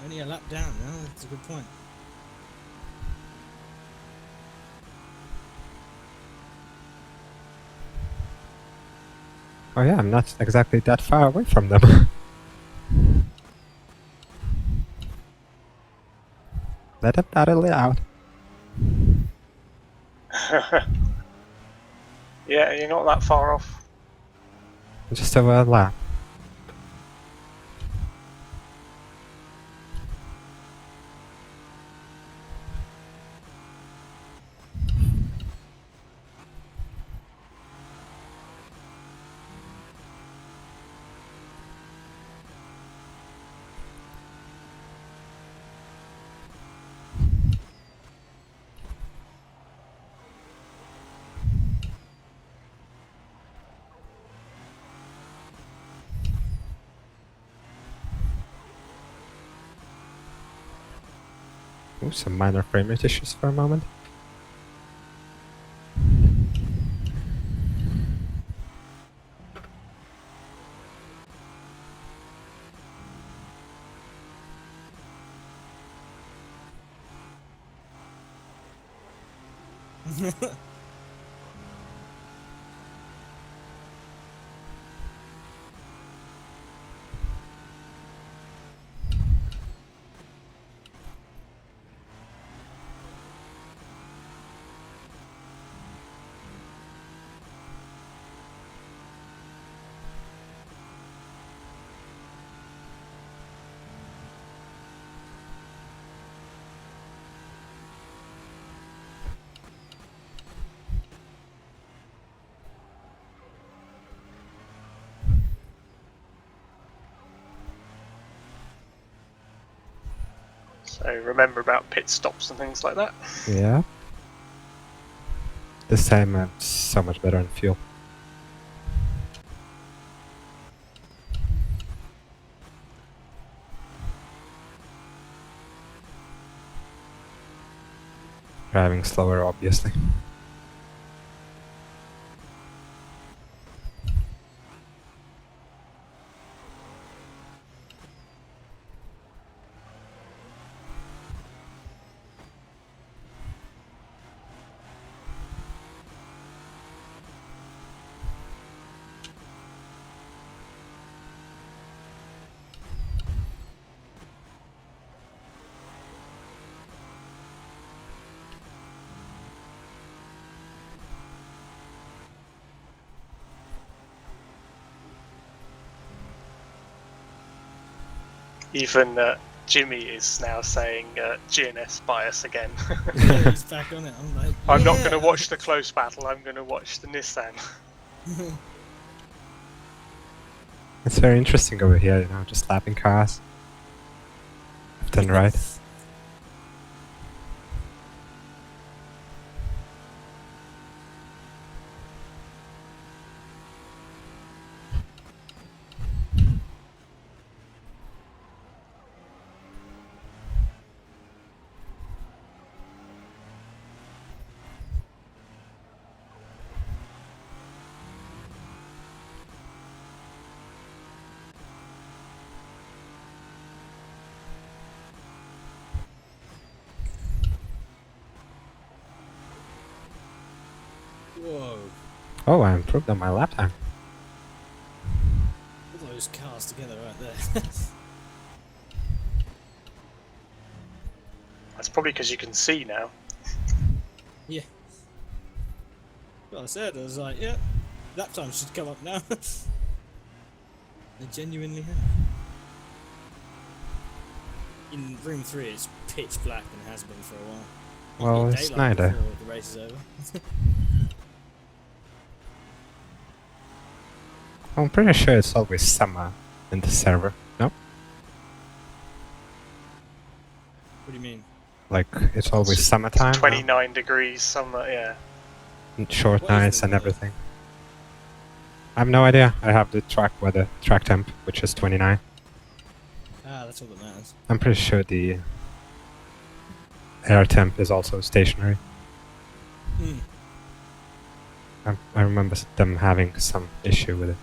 Speaker 5: Only a lap down now. That's a good point.
Speaker 1: Oh yeah, I'm not exactly that far away from them. Let them battle it out.
Speaker 4: Yeah, you're not that far off.
Speaker 1: Just over a lap. Ooh, some minor frame rate issues for a moment.
Speaker 4: So remember about pit stops and things like that.
Speaker 1: Yeah. This time I'm so much better on fuel. Driving slower, obviously.
Speaker 4: Even Jimmy is now saying GNS bias again.
Speaker 5: Yeah, he's back on it. I'm like,
Speaker 4: I'm not
Speaker 5: yeah.
Speaker 4: going to watch the close battle, I'm going to watch the Nissan.
Speaker 1: It's very interesting over here, you know, just lapping cars. Left and right.
Speaker 5: Whoa.
Speaker 1: Oh, I improved on my lap time.
Speaker 5: All those cars together right there.
Speaker 4: That's probably because you can see now.
Speaker 5: Yeah. Well, I said, I was like, yeah, lap time should come up now. They genuinely have. In room 3, it's pitch black and has been for a while.
Speaker 1: Well,
Speaker 5: Get
Speaker 1: it's
Speaker 5: daylight
Speaker 1: neither.
Speaker 5: before the race is over.
Speaker 1: I'm pretty sure it's always summer in the server. No?
Speaker 5: What do you mean?
Speaker 1: Like, it's always summertime? no?
Speaker 4: 29 degrees, summer, yeah.
Speaker 1: And short
Speaker 5: What is
Speaker 1: nights
Speaker 5: the
Speaker 1: and
Speaker 5: weather?
Speaker 1: everything. I have no idea. I have the track weather, track temp, which is 29.
Speaker 5: Ah, that's all that matters.
Speaker 1: I'm pretty sure the air temp is also stationary.
Speaker 5: Hmm.
Speaker 1: I remember them having some issue with it.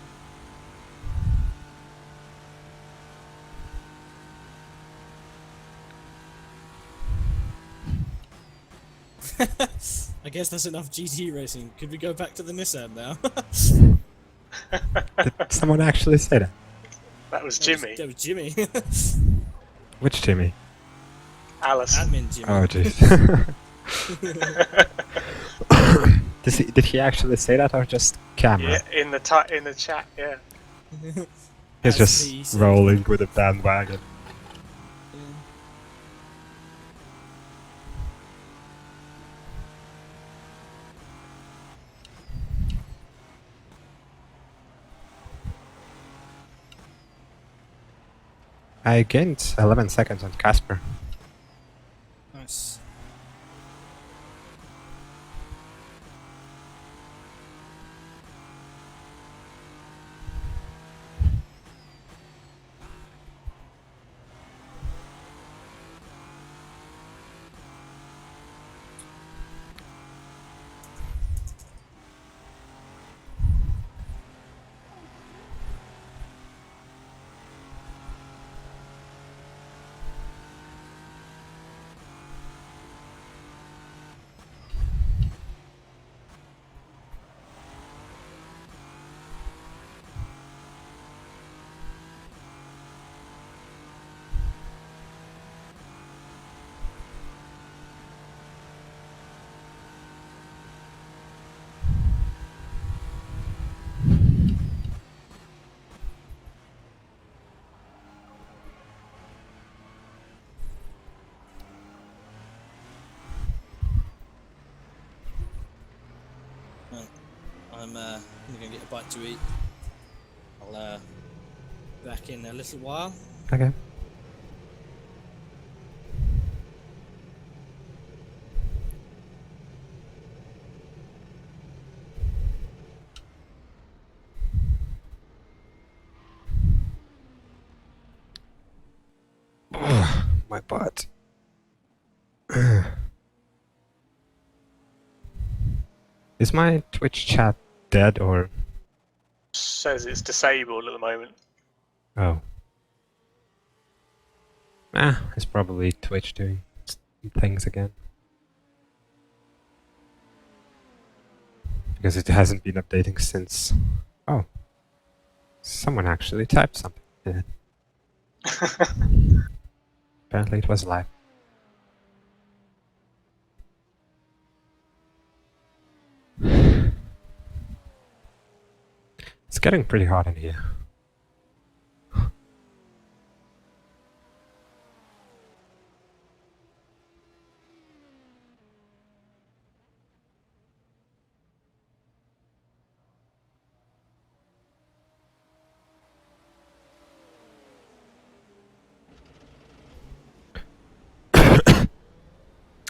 Speaker 5: I guess that's enough GT racing. Could we go back to the Nissan now?
Speaker 1: Did someone actually say that?
Speaker 4: That was Jimmy.
Speaker 5: That was Jimmy.
Speaker 1: Which Jimmy?
Speaker 4: Alison.
Speaker 5: Admin Jimmy.
Speaker 1: Oh, jeez. Did he actually say that or just camera?
Speaker 4: Yeah, in the chat, yeah.
Speaker 1: He's
Speaker 5: As
Speaker 1: just
Speaker 5: he said.
Speaker 1: rolling with a bandwagon.
Speaker 5: Yeah.
Speaker 1: I gained 11 seconds on Casper.
Speaker 5: Nice. Right. I'm gonna get a bite to eat. I'll back in a little while.
Speaker 1: Okay. my butt. Is my Twitch chat dead or...
Speaker 4: Says it's disabled at the moment.
Speaker 1: Oh. It's probably Twitch doing things again. Because it hasn't been updating since... Oh. Someone actually typed something in it. Apparently it was live. It's getting pretty hot in here.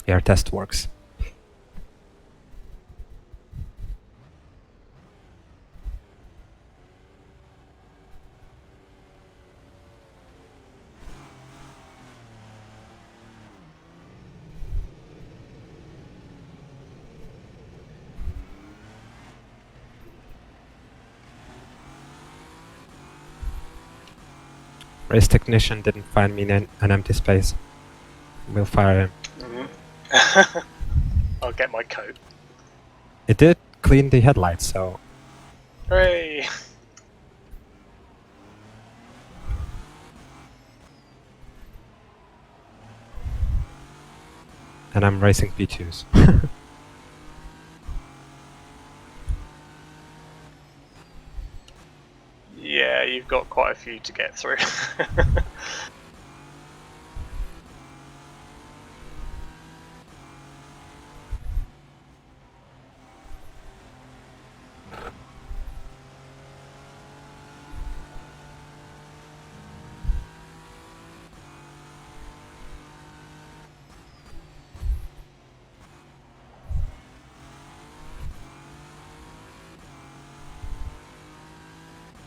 Speaker 1: Air test works. Race technician didn't find me in an empty space. We'll fire him.
Speaker 4: I'll get my coat.
Speaker 1: It did clean the headlights, so...
Speaker 4: Hooray!
Speaker 1: And I'm racing P2s.
Speaker 4: Yeah, you've got quite a few to get through.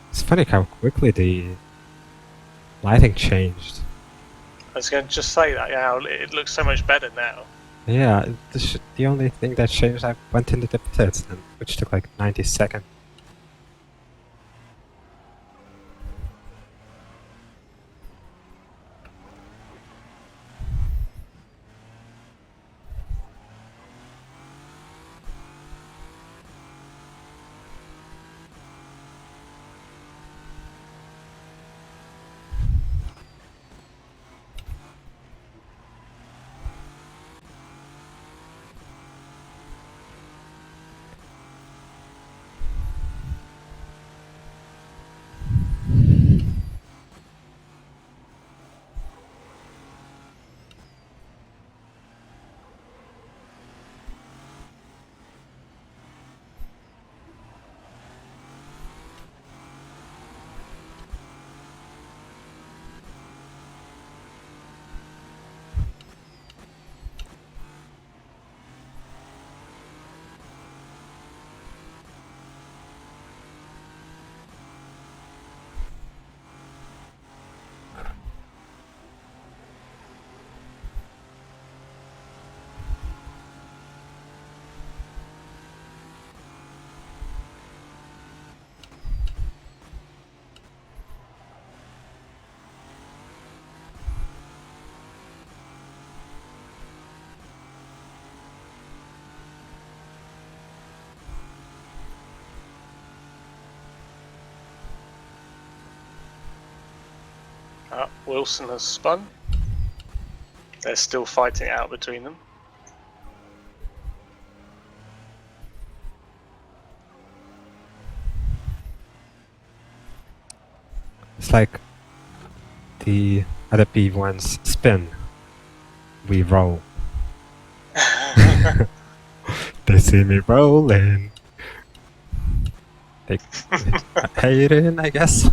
Speaker 1: It's funny how quickly the lighting changed.
Speaker 4: I was going to just say that, yeah, it looks so much better now.
Speaker 1: Yeah, the only thing that changed, I went into the pits, which took like 90 seconds.
Speaker 4: Wilson has spun. They're still fighting it out between them.
Speaker 1: It's like the other P1s spin, we roll. They see me rolling. They hating, I guess.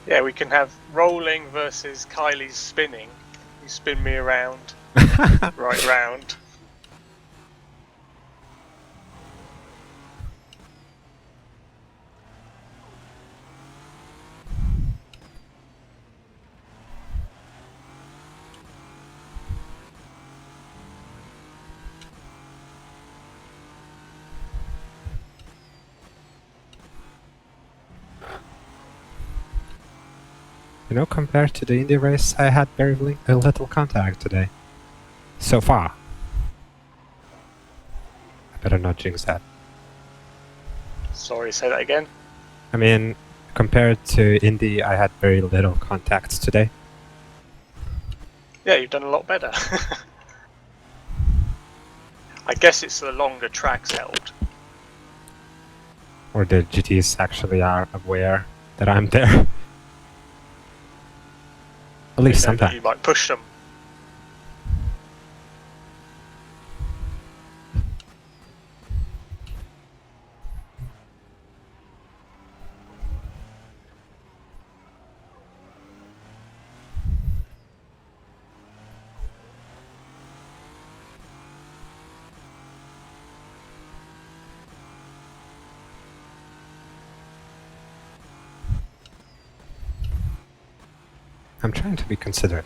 Speaker 4: Yeah, we can have rolling versus Kylie's spinning. You spin me around, right round.
Speaker 1: You know, compared to the Indy race, I had a little contact today. So far. I better not jinx that.
Speaker 4: Sorry, say that again.
Speaker 1: I mean, compared to Indy, I had very little contacts today.
Speaker 4: Yeah, you've done a lot better. I guess it's the longer tracks helped.
Speaker 1: Or the GTs actually are aware that I'm there. At least
Speaker 4: You know that
Speaker 1: sometimes.
Speaker 4: you might push them.
Speaker 1: I'm trying to be considerate.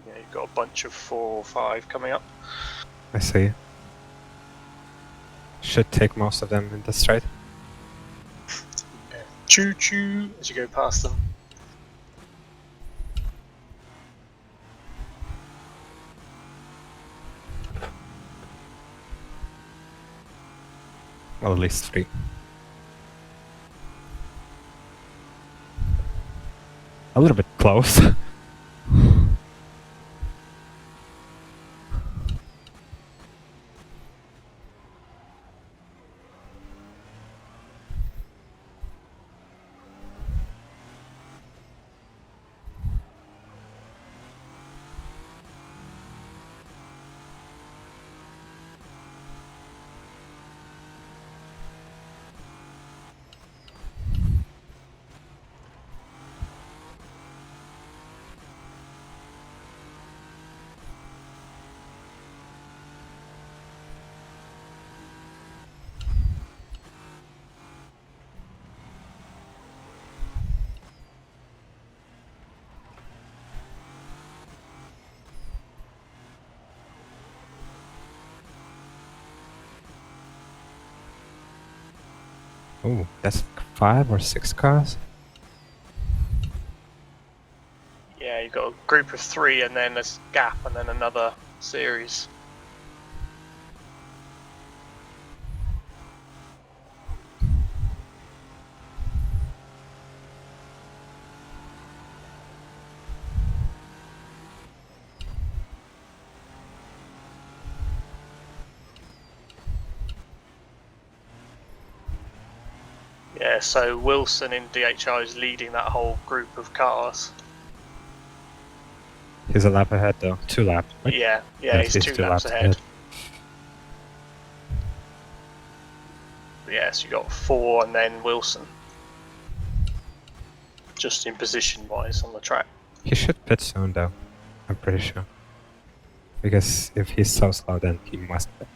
Speaker 1: Yeah, you've got a bunch of 4 or 5 coming up. I see. should take most of them in the straight.
Speaker 4: Choo choo as you go past them.
Speaker 1: Well, at least 3. A little bit close. Oh, that's 5 or 6 cars.
Speaker 4: Yeah, you've got a group of 3 and then a gap and then another series. Yeah, so Wilson in DHI is leading that whole group of cars.
Speaker 1: He's a lap ahead though, 2 laps. Right?
Speaker 4: Yeah,
Speaker 1: Yes,
Speaker 4: he's 2 laps ahead. Yeah, so you got 4 and then Wilson. Just in position wise on the track.
Speaker 1: He should pit soon though, I'm pretty sure. Because if he's so slow, then he must pit.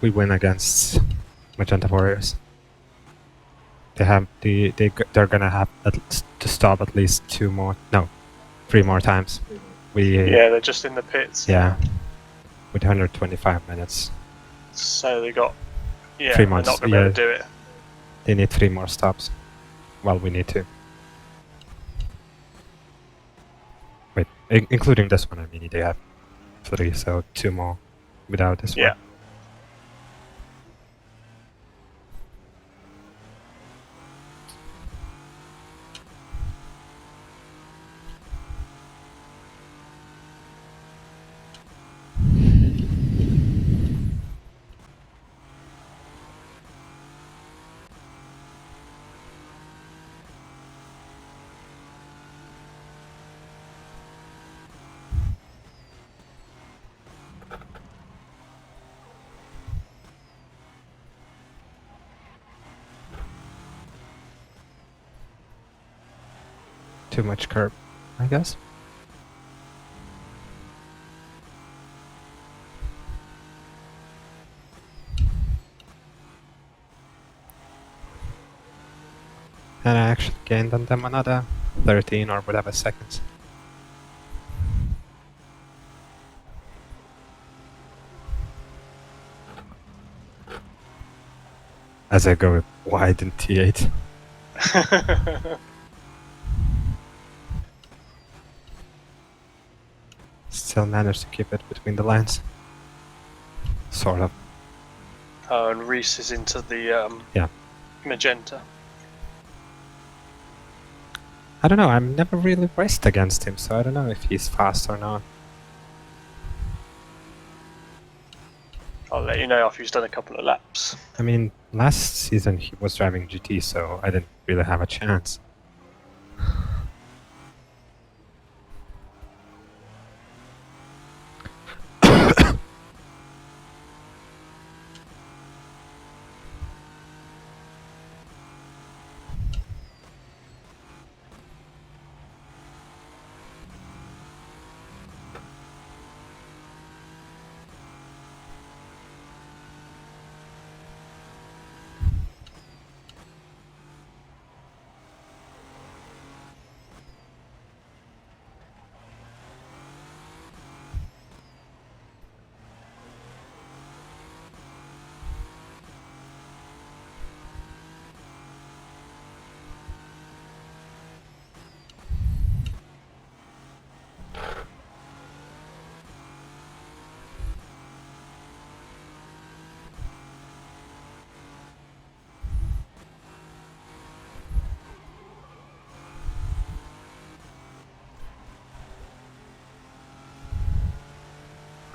Speaker 1: We win against Magenta Warriors. they're gonna have to stop at least 3 more times.
Speaker 4: Yeah, they're just in the pits.
Speaker 1: Yeah, with 125 minutes.
Speaker 4: So they got. Yeah,
Speaker 1: 3
Speaker 4: they're
Speaker 1: months.
Speaker 4: not going to be able to do it.
Speaker 1: They need 3 more stops. Well, we need 2. Wait, including this one. I mean, they have 3, so 2 more without this
Speaker 4: Yeah.
Speaker 1: one. Too much curb, I guess. And I actually gained on them another 13 or whatever seconds. As I go wide in T8. Still managed to keep it between the lines. Sort of.
Speaker 4: Oh, and Reese is into the
Speaker 1: Yeah.
Speaker 4: magenta.
Speaker 1: I don't know, I've never really raced against him, so I don't know if he's fast or not.
Speaker 4: I'll let you know after he's done a couple of laps.
Speaker 1: I mean, last season he was driving GT, so I didn't really have a chance.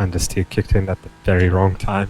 Speaker 1: And the steer kicked in at the very wrong time.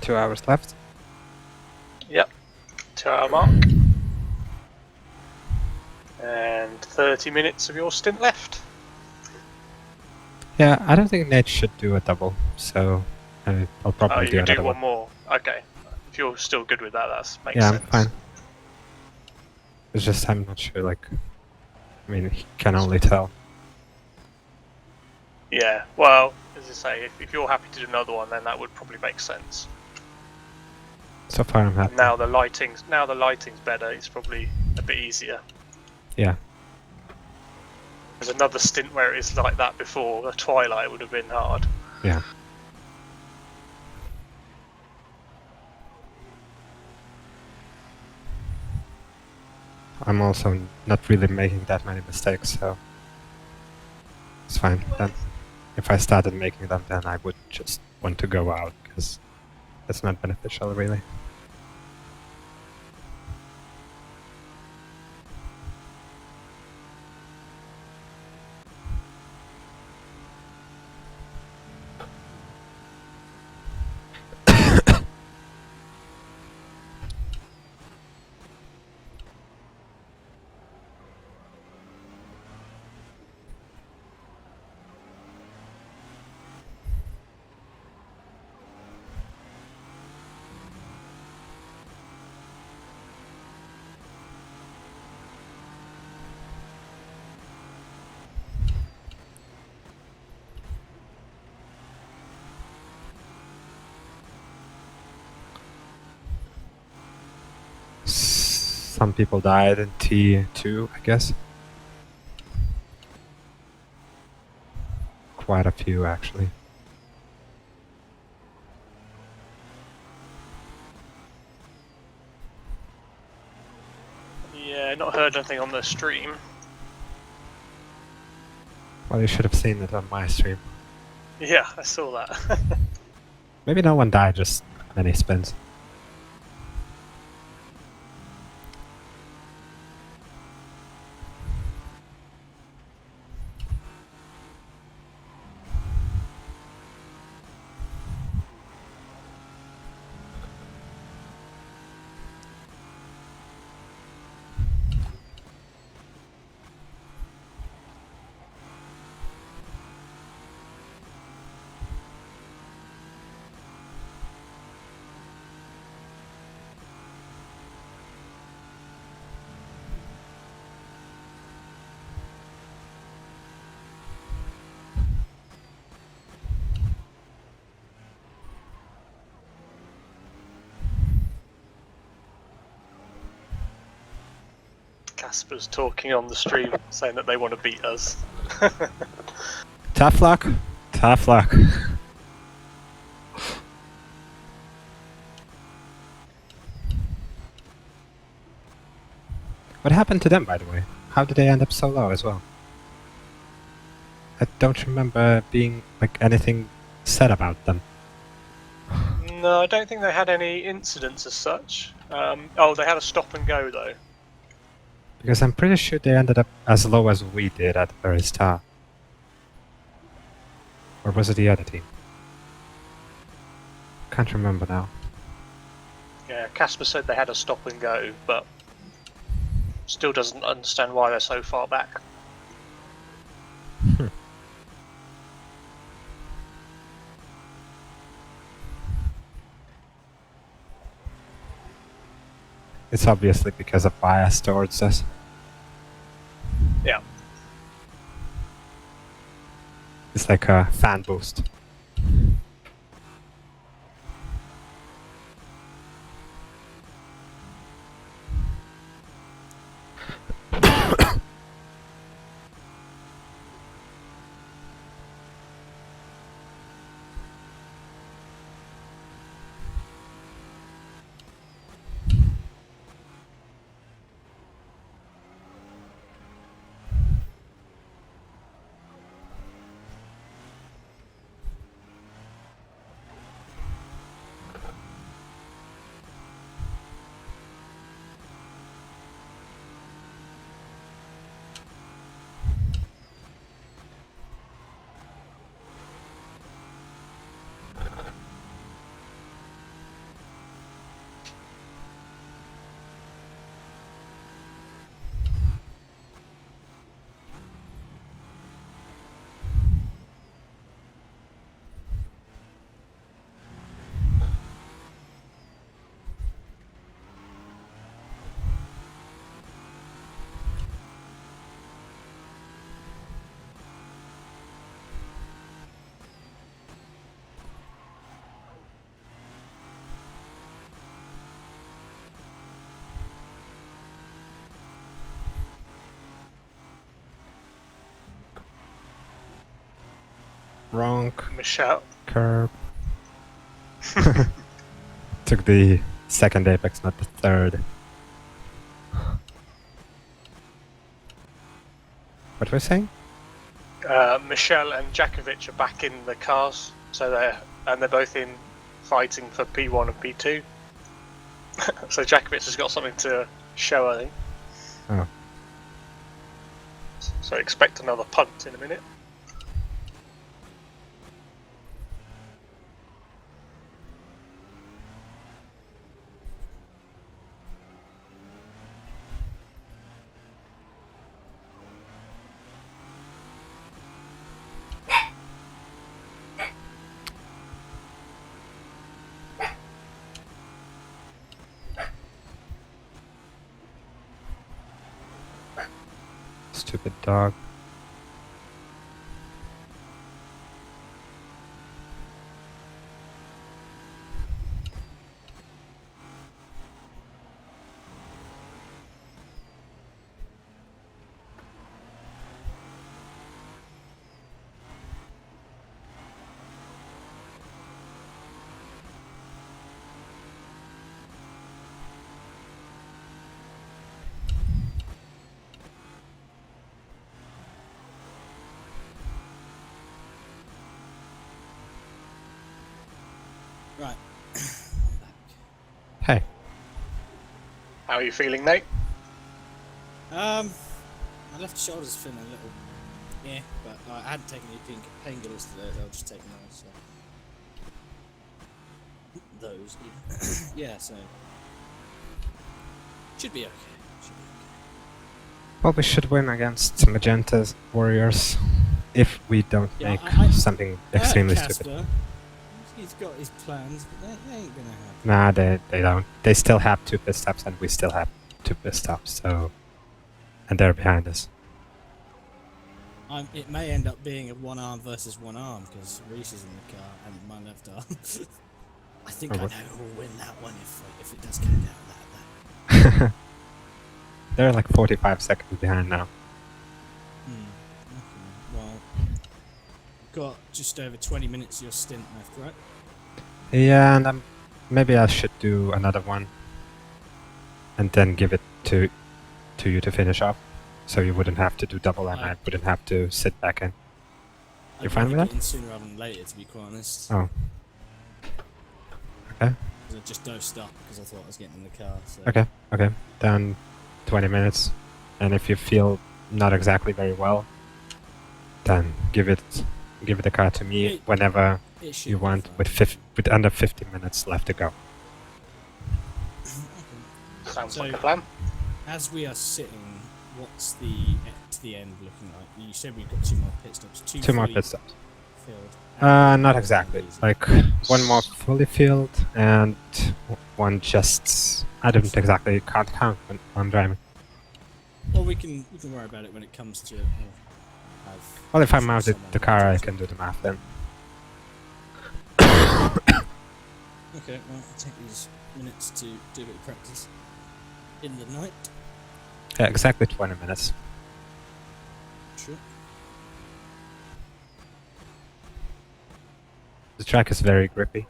Speaker 1: 2 hours left.
Speaker 4: Yep, 2 hour mark. And 30 minutes of your stint left.
Speaker 1: Yeah, I don't think Nate should do a double, so I'll probably
Speaker 4: You
Speaker 1: do
Speaker 4: do
Speaker 1: another
Speaker 4: one
Speaker 1: one.
Speaker 4: more. Okay. If you're still good with that, that makes
Speaker 1: Yeah,
Speaker 4: sense.
Speaker 1: I'm fine. It's just I'm not sure, like... I mean, he can only tell.
Speaker 4: Yeah, well, as I say, if you're happy to do another one, then that would probably make sense.
Speaker 1: So far I'm happy.
Speaker 4: Now the lighting's better. It's probably a bit easier.
Speaker 1: Yeah.
Speaker 4: There's another stint where it is like that before. The twilight would have been hard.
Speaker 1: Yeah. I'm also not really making that many mistakes, so it's fine. Then, if I started making them, then I would just want to go out because it's not beneficial, really. Some people died in T2, I guess. Quite a few, actually.
Speaker 4: Yeah, not heard anything on the stream.
Speaker 1: Well, you should have seen it on my stream.
Speaker 4: Yeah, I saw that.
Speaker 1: Maybe no one died, just many spins.
Speaker 4: Casper's talking on the stream, saying that they want to beat us.
Speaker 1: Tough luck. Tough luck. What happened to them, by the way? How did they end up so low as well? I don't remember being like anything said about them.
Speaker 4: No, I don't think they had any incidents as such. Oh, they had a stop and go though.
Speaker 1: Because I'm pretty sure they ended up as low as we did at the very start. Or was it the other team? Can't remember now.
Speaker 4: Yeah, Casper said they had a stop and go, but still doesn't understand why they're so far back.
Speaker 1: It's obviously because of bias towards us.
Speaker 4: Yeah.
Speaker 1: It's like a fan boost. Wrong
Speaker 4: Michelle.
Speaker 1: curb. Took the second apex, not the third. What were we saying?
Speaker 4: Michelle and Jakovic are back in the cars, so they're both in fighting for P1 and P2. So Jakovic has got something to show, I think.
Speaker 1: Oh.
Speaker 4: So expect another punt in a minute.
Speaker 1: Stupid dog.
Speaker 5: Right.
Speaker 1: Hey.
Speaker 4: How are you feeling, Nate?
Speaker 5: My left shoulder's feeling a little, yeah, but I hadn't taken any painkillers today. I'll just take those. So. Those, yeah. Yeah, so should be okay.
Speaker 1: Well, we should win against Magenta's Warriors if we don't
Speaker 5: Yeah,
Speaker 1: make something extremely
Speaker 5: Casper,
Speaker 1: stupid.
Speaker 5: He's got his plans, but they ain't gonna happen.
Speaker 1: Nah, they don't. They still have 2 pit stops and we still have 2 pit stops, so... And they're behind us.
Speaker 5: It may end up being a one arm versus one arm because Reese is in the car and my left arm. I think I know who will win that one if it does come down like that.
Speaker 1: They're like 45 seconds behind now.
Speaker 5: Okay. Well, got just over 20 minutes of your stint left, right?
Speaker 1: Yeah, and maybe I should do another one. And then give it to you to finish off. So you wouldn't have to do double and I wouldn't have to sit back in. You're fine with that?
Speaker 5: In sooner rather than later, to be quite honest.
Speaker 1: Oh. Okay.
Speaker 5: I just dosed up because I thought I was getting in the car. So.
Speaker 1: Okay. Then 20 minutes. And if you feel not exactly very well, then give it the car to me whenever you want with under 50 minutes left to go.
Speaker 4: Sounds like a plan.
Speaker 5: As we are sitting, what's the end looking like? You said we've got 2 more pit stops.
Speaker 1: 2 more pit stops.
Speaker 5: Filled.
Speaker 1: Not exactly. Like 1 more fully filled and 1 just... I don't exactly can't count when I'm driving.
Speaker 5: Well, we can worry about it when it comes to.
Speaker 1: Well, if I mounted the car, I can do the math then.
Speaker 5: Okay, well, I'll take these minutes to do a bit of practice in the night.
Speaker 1: Yeah, exactly 20 minutes.
Speaker 5: Sure.
Speaker 1: The track is very grippy.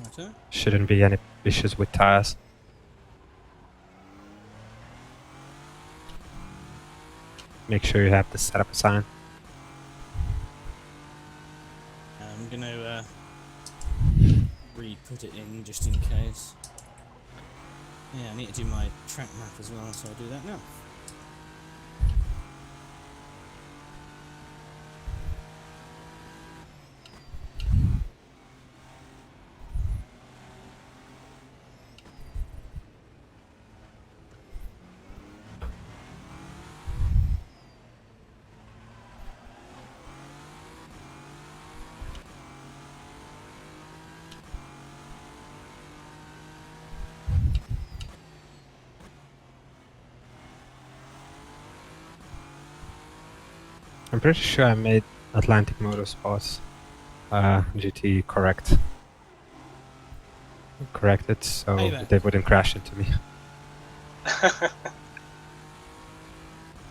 Speaker 5: Okay.
Speaker 1: Shouldn't be any issues with tires. Make sure you have the setup sign.
Speaker 5: I'm gonna re-put it in just in case. Yeah, I need to do my track map as well, so I'll do that now.
Speaker 1: I'm pretty sure I made Atlantic Motorsports GT corrected so they wouldn't crash into me.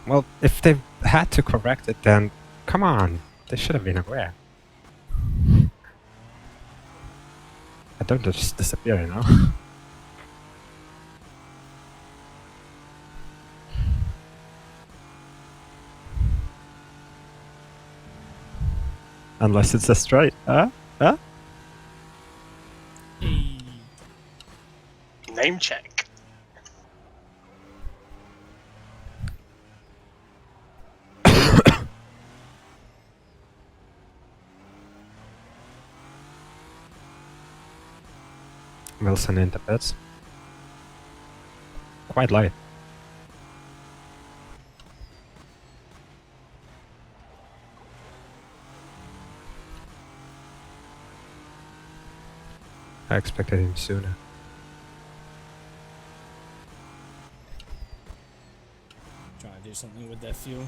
Speaker 1: Well, if they had to correct it, then Come on, they should have been aware. I don't just disappear, you know? Unless it's a straight, huh? Huh?
Speaker 5: Hey.
Speaker 4: Name check.
Speaker 1: Wilson into pits. Quite light. I expected him sooner.
Speaker 5: Trying to do something with their fuel.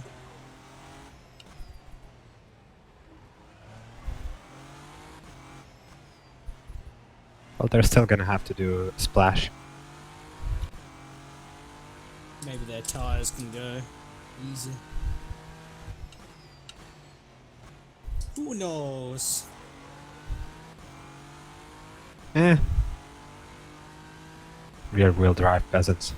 Speaker 1: Well, they're still gonna have to do a splash.
Speaker 5: Maybe their tyres can go easy. Who knows?
Speaker 1: Eh. Rear wheel drive peasants.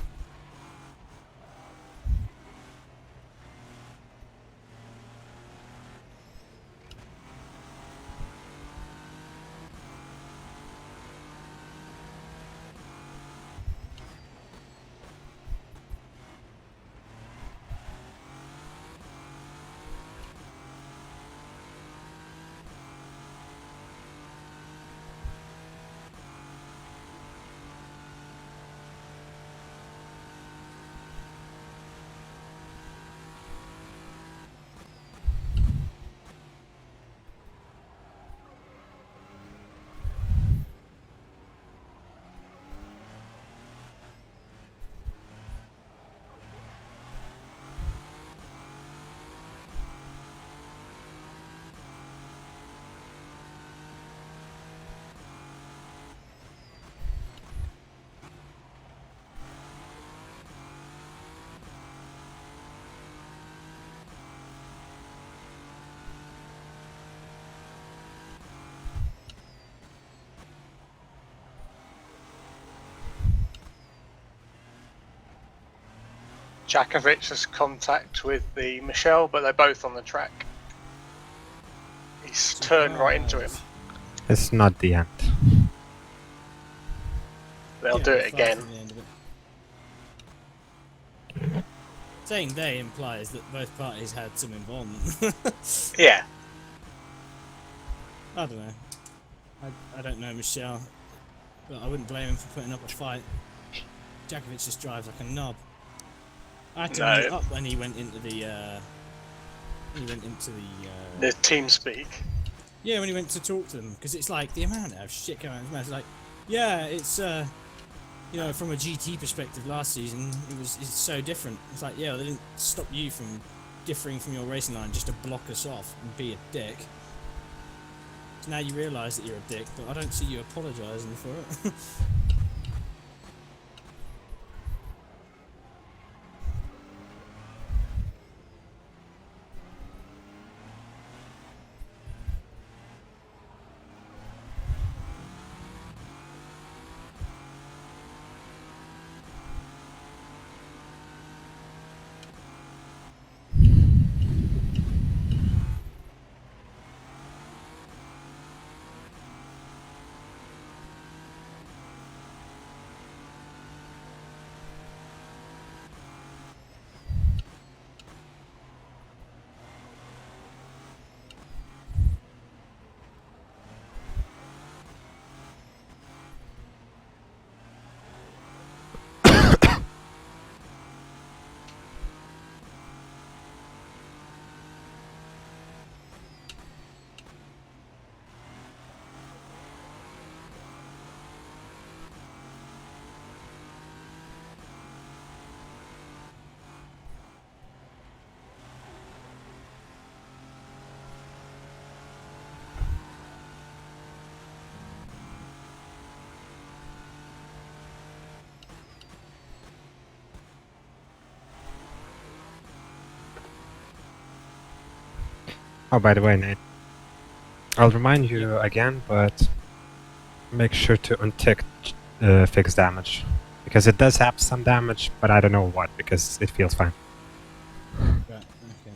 Speaker 4: Jakovic has contact with the Michelle, but they're both on the track. He's turned right into him.
Speaker 1: It's not the end.
Speaker 4: They'll
Speaker 5: Yeah,
Speaker 4: do it
Speaker 5: far
Speaker 4: again.
Speaker 5: from the end of it. Saying they implies that both parties had some involvement.
Speaker 4: Yeah.
Speaker 5: I don't know. I don't know Michelle, but I wouldn't blame him for putting up a fight. Jakovic just drives like a knob. I had to
Speaker 4: No.
Speaker 5: mute up when he went into the.
Speaker 4: The team speak.
Speaker 5: Yeah, when he went to talk to them, because it's like the amount of shit going on in his mouth. It's like, yeah, it's you know, from a GT perspective, last season it's so different. It's like, yeah, well, they didn't stop you from differing from your racing line just to block us off and be a dick. So now you realise that you're a dick, but I don't see you apologising for it.
Speaker 1: Oh, by the way, Nate, I'll remind you again, but make sure to untick fixed damage. Because it does have some damage, but I don't know what, because it feels fine.
Speaker 5: Right, okay.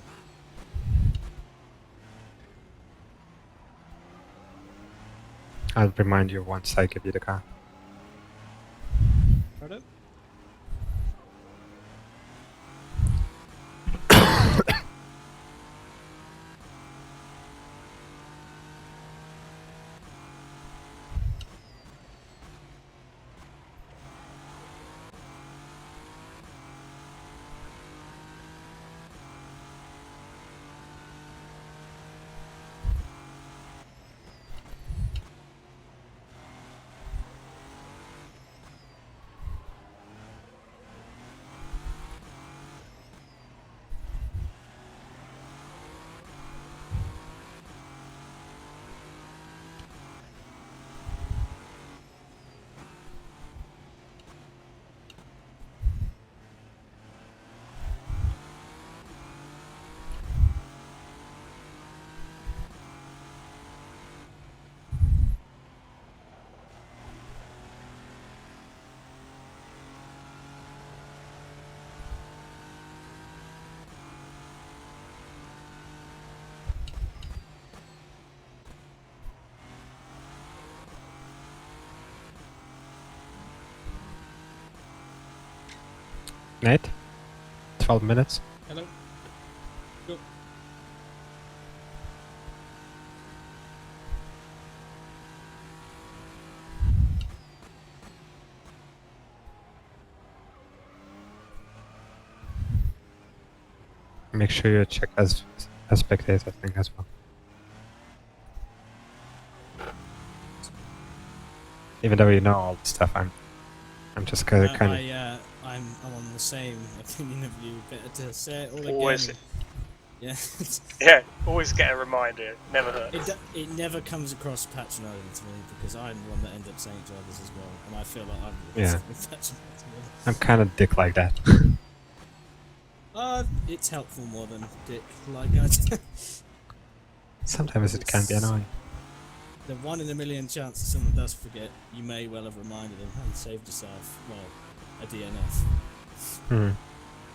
Speaker 1: I'll remind you once I give you the car.
Speaker 5: Pardon?
Speaker 1: Nate? 12 minutes?
Speaker 5: Hello? Go.
Speaker 1: Make sure you check as spectator thing as well. Even though you know all the stuff, I'm just kind of.
Speaker 5: I'm on the same opinion of you. Better to say it all
Speaker 4: Always,
Speaker 5: again. Yeah.
Speaker 4: yeah, always get a reminder. Never hurts.
Speaker 5: It never comes across patronising to me because I'm the one that ends up saying it to others as well, and I feel like I'm
Speaker 1: Yeah.
Speaker 5: patronising.
Speaker 1: I'm kind of dick like that.
Speaker 5: It's helpful more than dick. Like I.
Speaker 1: Sometimes it can be annoying.
Speaker 5: The 1 in a million chance that someone does forget, you may well have reminded them and saved yourself, well, a DNF.
Speaker 1: Hmm.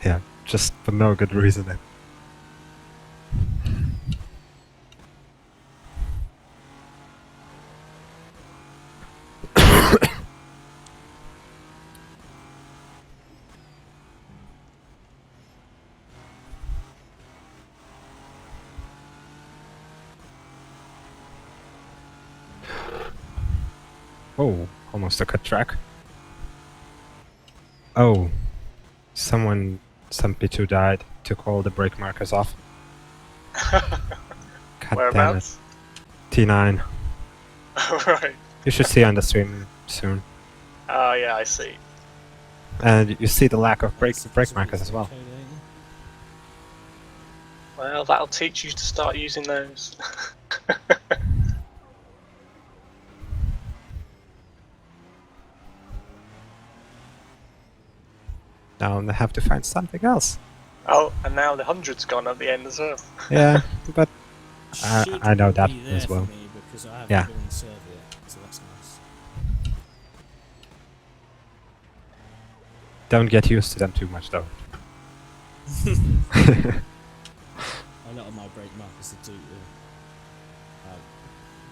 Speaker 1: Yeah, just for no good reason. Then. Oh, almost a cut track. Oh, some P2 died, took all the brake markers off. God damn it.
Speaker 4: Whereabouts?
Speaker 1: T9.
Speaker 4: Right.
Speaker 1: You should see on the stream soon.
Speaker 4: Oh yeah, I see.
Speaker 1: And you see the lack of brake markers as well.
Speaker 4: Well, that'll teach you to start using those.
Speaker 1: Now I have to find something else.
Speaker 4: Oh, and now the 100's gone at the end as well.
Speaker 1: Yeah, but
Speaker 5: Should
Speaker 1: I know that
Speaker 5: be there
Speaker 1: as well.
Speaker 5: For me because I haven't
Speaker 1: Yeah.
Speaker 5: been on the server yet, so that's nice.
Speaker 1: Don't get used to them too much though.
Speaker 5: A lot of my brake markers are due to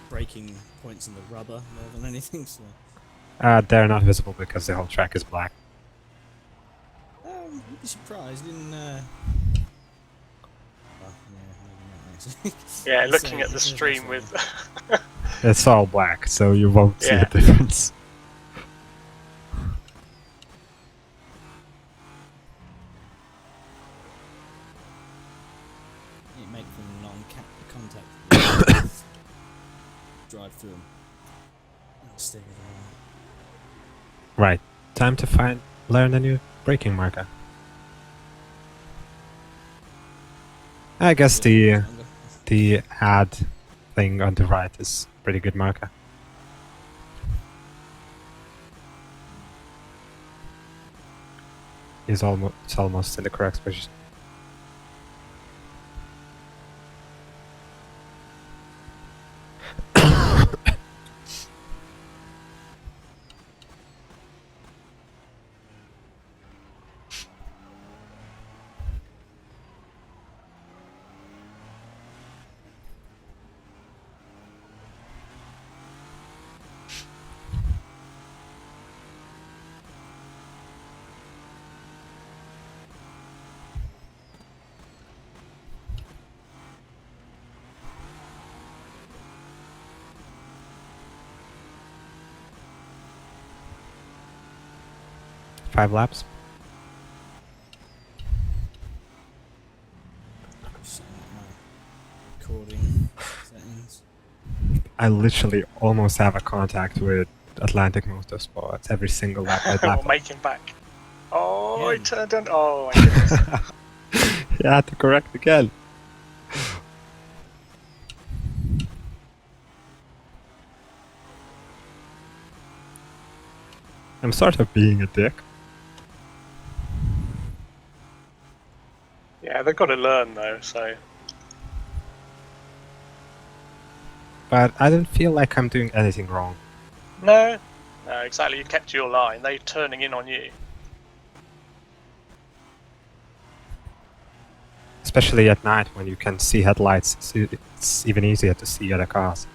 Speaker 5: braking points in the rubber more than anything. So
Speaker 1: They're not visible because the whole track is black.
Speaker 5: you'd be surprised in. Well, yeah, maybe not actually.
Speaker 4: Yeah,
Speaker 5: It's,
Speaker 4: looking at the
Speaker 5: it's
Speaker 4: stream
Speaker 5: interesting.
Speaker 4: with.
Speaker 1: It's all black, so you won't see
Speaker 4: Yeah.
Speaker 1: the difference.
Speaker 5: It make them non-contact. Drive through them. Stay with them.
Speaker 1: Right, time to learn a new braking marker. I guess the add thing on the right is pretty good marker. It's almost in the correct position. 5 laps.
Speaker 5: Setting up my recording settings.
Speaker 1: I literally almost have a contact with Atlantic Motorsports every single lap I
Speaker 4: We'll
Speaker 1: lap.
Speaker 4: make him back. Oh, I
Speaker 5: Yeah.
Speaker 4: turned on. Oh my goodness.
Speaker 1: You had to correct again. I'm sort of being a dick.
Speaker 4: Yeah, they've got to learn though. So
Speaker 1: But I don't feel like I'm doing anything wrong.
Speaker 4: no, exactly. You kept your line. They're turning in on you.
Speaker 1: Especially at night when you can see headlights, it's even easier to see other cars.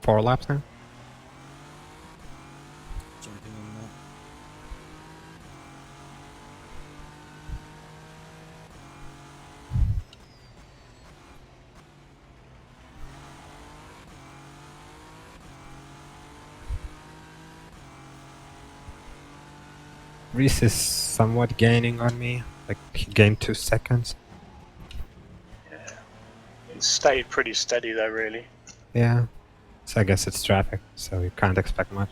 Speaker 1: Four laps now?
Speaker 5: Jumping in there.
Speaker 1: Reese is somewhat gaining on me. Like, he gained 2 seconds.
Speaker 4: It stayed pretty steady though, really.
Speaker 1: Yeah. So I guess it's traffic, so you can't expect much.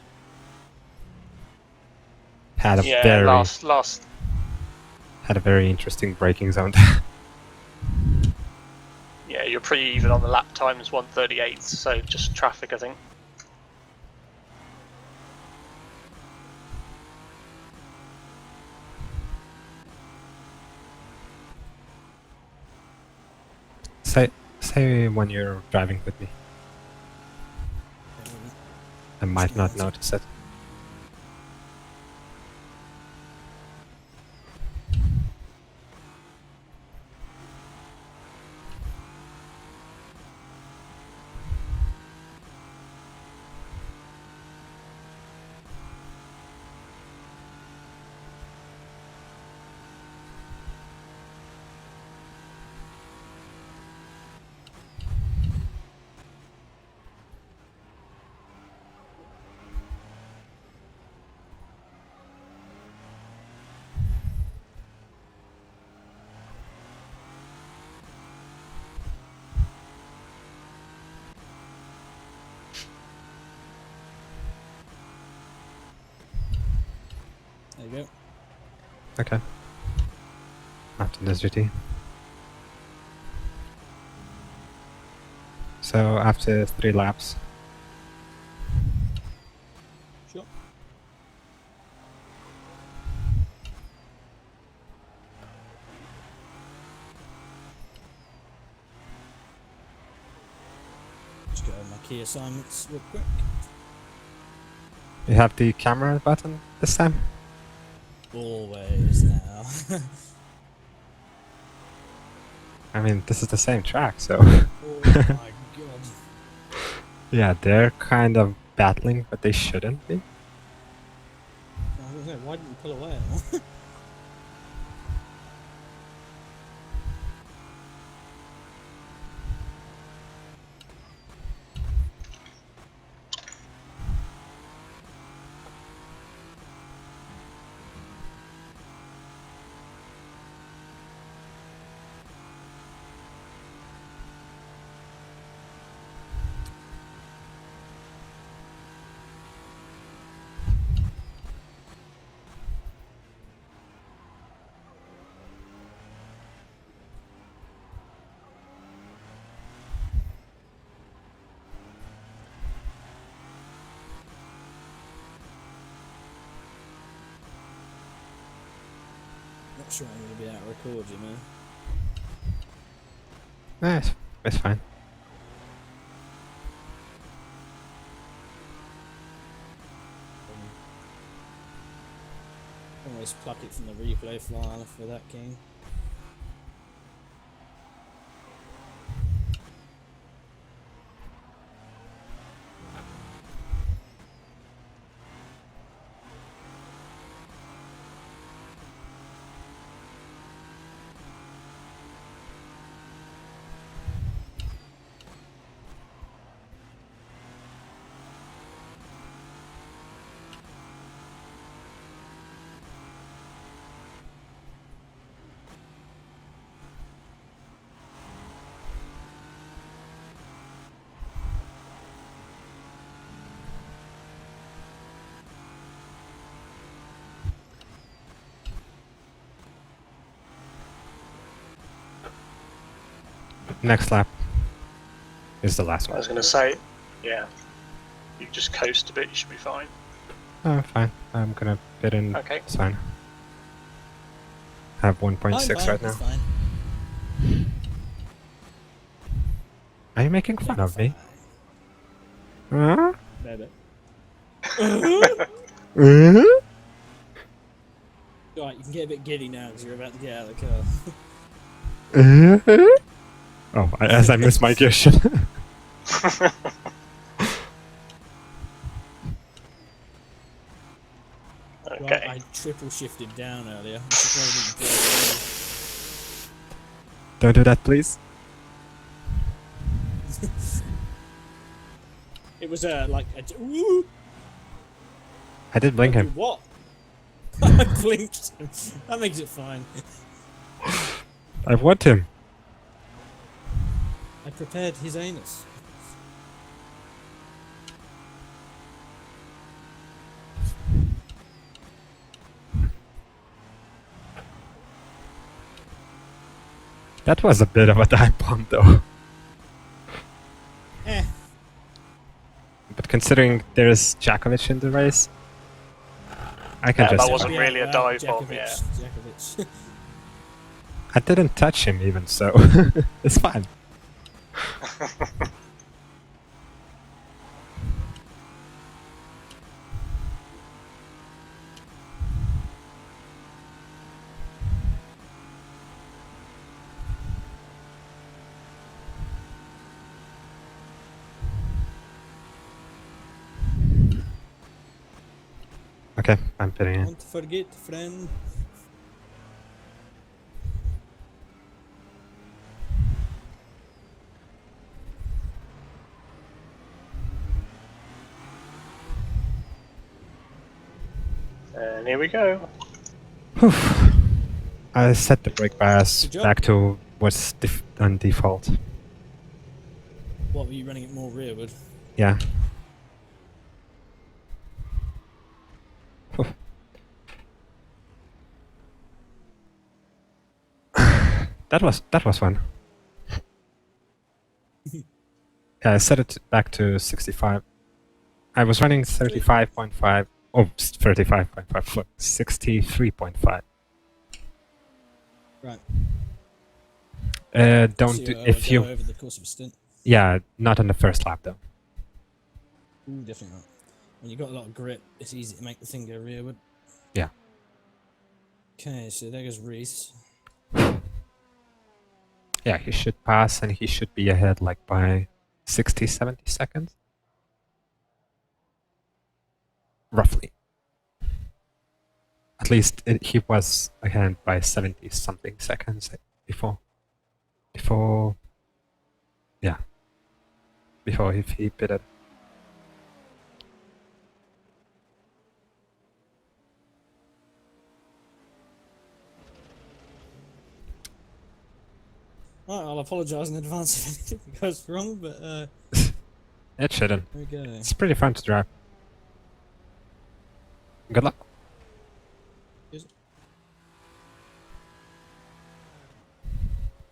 Speaker 1: Had a
Speaker 4: Yeah, last.
Speaker 1: had a very interesting braking zone.
Speaker 4: Yeah, you're pretty even on the lap times 1:38, so just traffic, I think.
Speaker 1: Say when you're driving with me. I might not notice it.
Speaker 5: There you go.
Speaker 1: Okay. After this duty. So after 3 laps,
Speaker 5: Sure. Just go over my key assignments real quick.
Speaker 1: you have the camera button this time?
Speaker 5: Always now.
Speaker 1: I mean, this is the same track, so...
Speaker 5: Oh my god.
Speaker 1: yeah, they're kind of battling, but they shouldn't be.
Speaker 5: I don't know, why didn't you pull away? Not sure I'm going to be able to record you, man.
Speaker 1: Nah, it's fine.
Speaker 5: Always pluck it from the replay file for that game.
Speaker 1: Next lap is the last
Speaker 4: I
Speaker 1: one.
Speaker 4: was going to say, yeah. You just coast a bit, you should be fine.
Speaker 1: Oh, fine. I'm gonna pit in.
Speaker 4: Okay.
Speaker 1: It's fine. Have 1.6 right now.
Speaker 5: It's fine.
Speaker 1: Are you making fun of me? Huh?
Speaker 5: Baby.
Speaker 1: Uh?
Speaker 5: Right, you can get a bit giddy now because you're about to get out of the car.
Speaker 1: Oh, as I missed my gear shift.
Speaker 5: Right,
Speaker 4: Okay.
Speaker 5: I triple shifted down earlier. I'm surprised I didn't
Speaker 1: Don't do that, please.
Speaker 5: do it. It was like a. Woo!
Speaker 1: I did blink him.
Speaker 5: What? I blinked him. That makes it fine.
Speaker 1: I want him.
Speaker 5: I prepared his anus.
Speaker 1: That was a bit of a dive bomb, though.
Speaker 5: Eh.
Speaker 1: But considering there's Djokovic in the race, I can
Speaker 4: Yeah,
Speaker 1: just.
Speaker 4: that wasn't
Speaker 5: Yeah,
Speaker 4: really a dive bomb,
Speaker 5: Djokovic,
Speaker 4: yeah.
Speaker 5: Djokovic.
Speaker 1: I didn't touch him even, so it's fine. Okay, I'm pitting in.
Speaker 5: Don't forget, friend.
Speaker 4: And here we go.
Speaker 1: I set the brake bias
Speaker 5: Good job.
Speaker 1: back to what's on default.
Speaker 5: What were you running it more rearward?
Speaker 1: Yeah. That was fun. Yeah, I set it back to 65. I was running 35.5. Oh, 35.5. Look, 63.5.
Speaker 5: Right.
Speaker 1: Don't
Speaker 5: So
Speaker 1: do,
Speaker 5: you,
Speaker 1: if
Speaker 5: go
Speaker 1: you.
Speaker 5: over the course of a stint.
Speaker 1: Yeah, not on the first lap though.
Speaker 5: Ooh, definitely not. When you've got a lot of grip, it's easy to make the thing go rearward.
Speaker 1: Yeah.
Speaker 5: Okay, so there goes Reese.
Speaker 1: Yeah, he should pass and he should be ahead like by 60, 70 seconds. Roughly. At least he was ahead by 70 something seconds before. Yeah. Before he pitted.
Speaker 5: Right, I'll apologise in advance if anything goes wrong, but
Speaker 1: It shouldn't.
Speaker 5: there we go.
Speaker 1: It's pretty fun to drive. Good luck.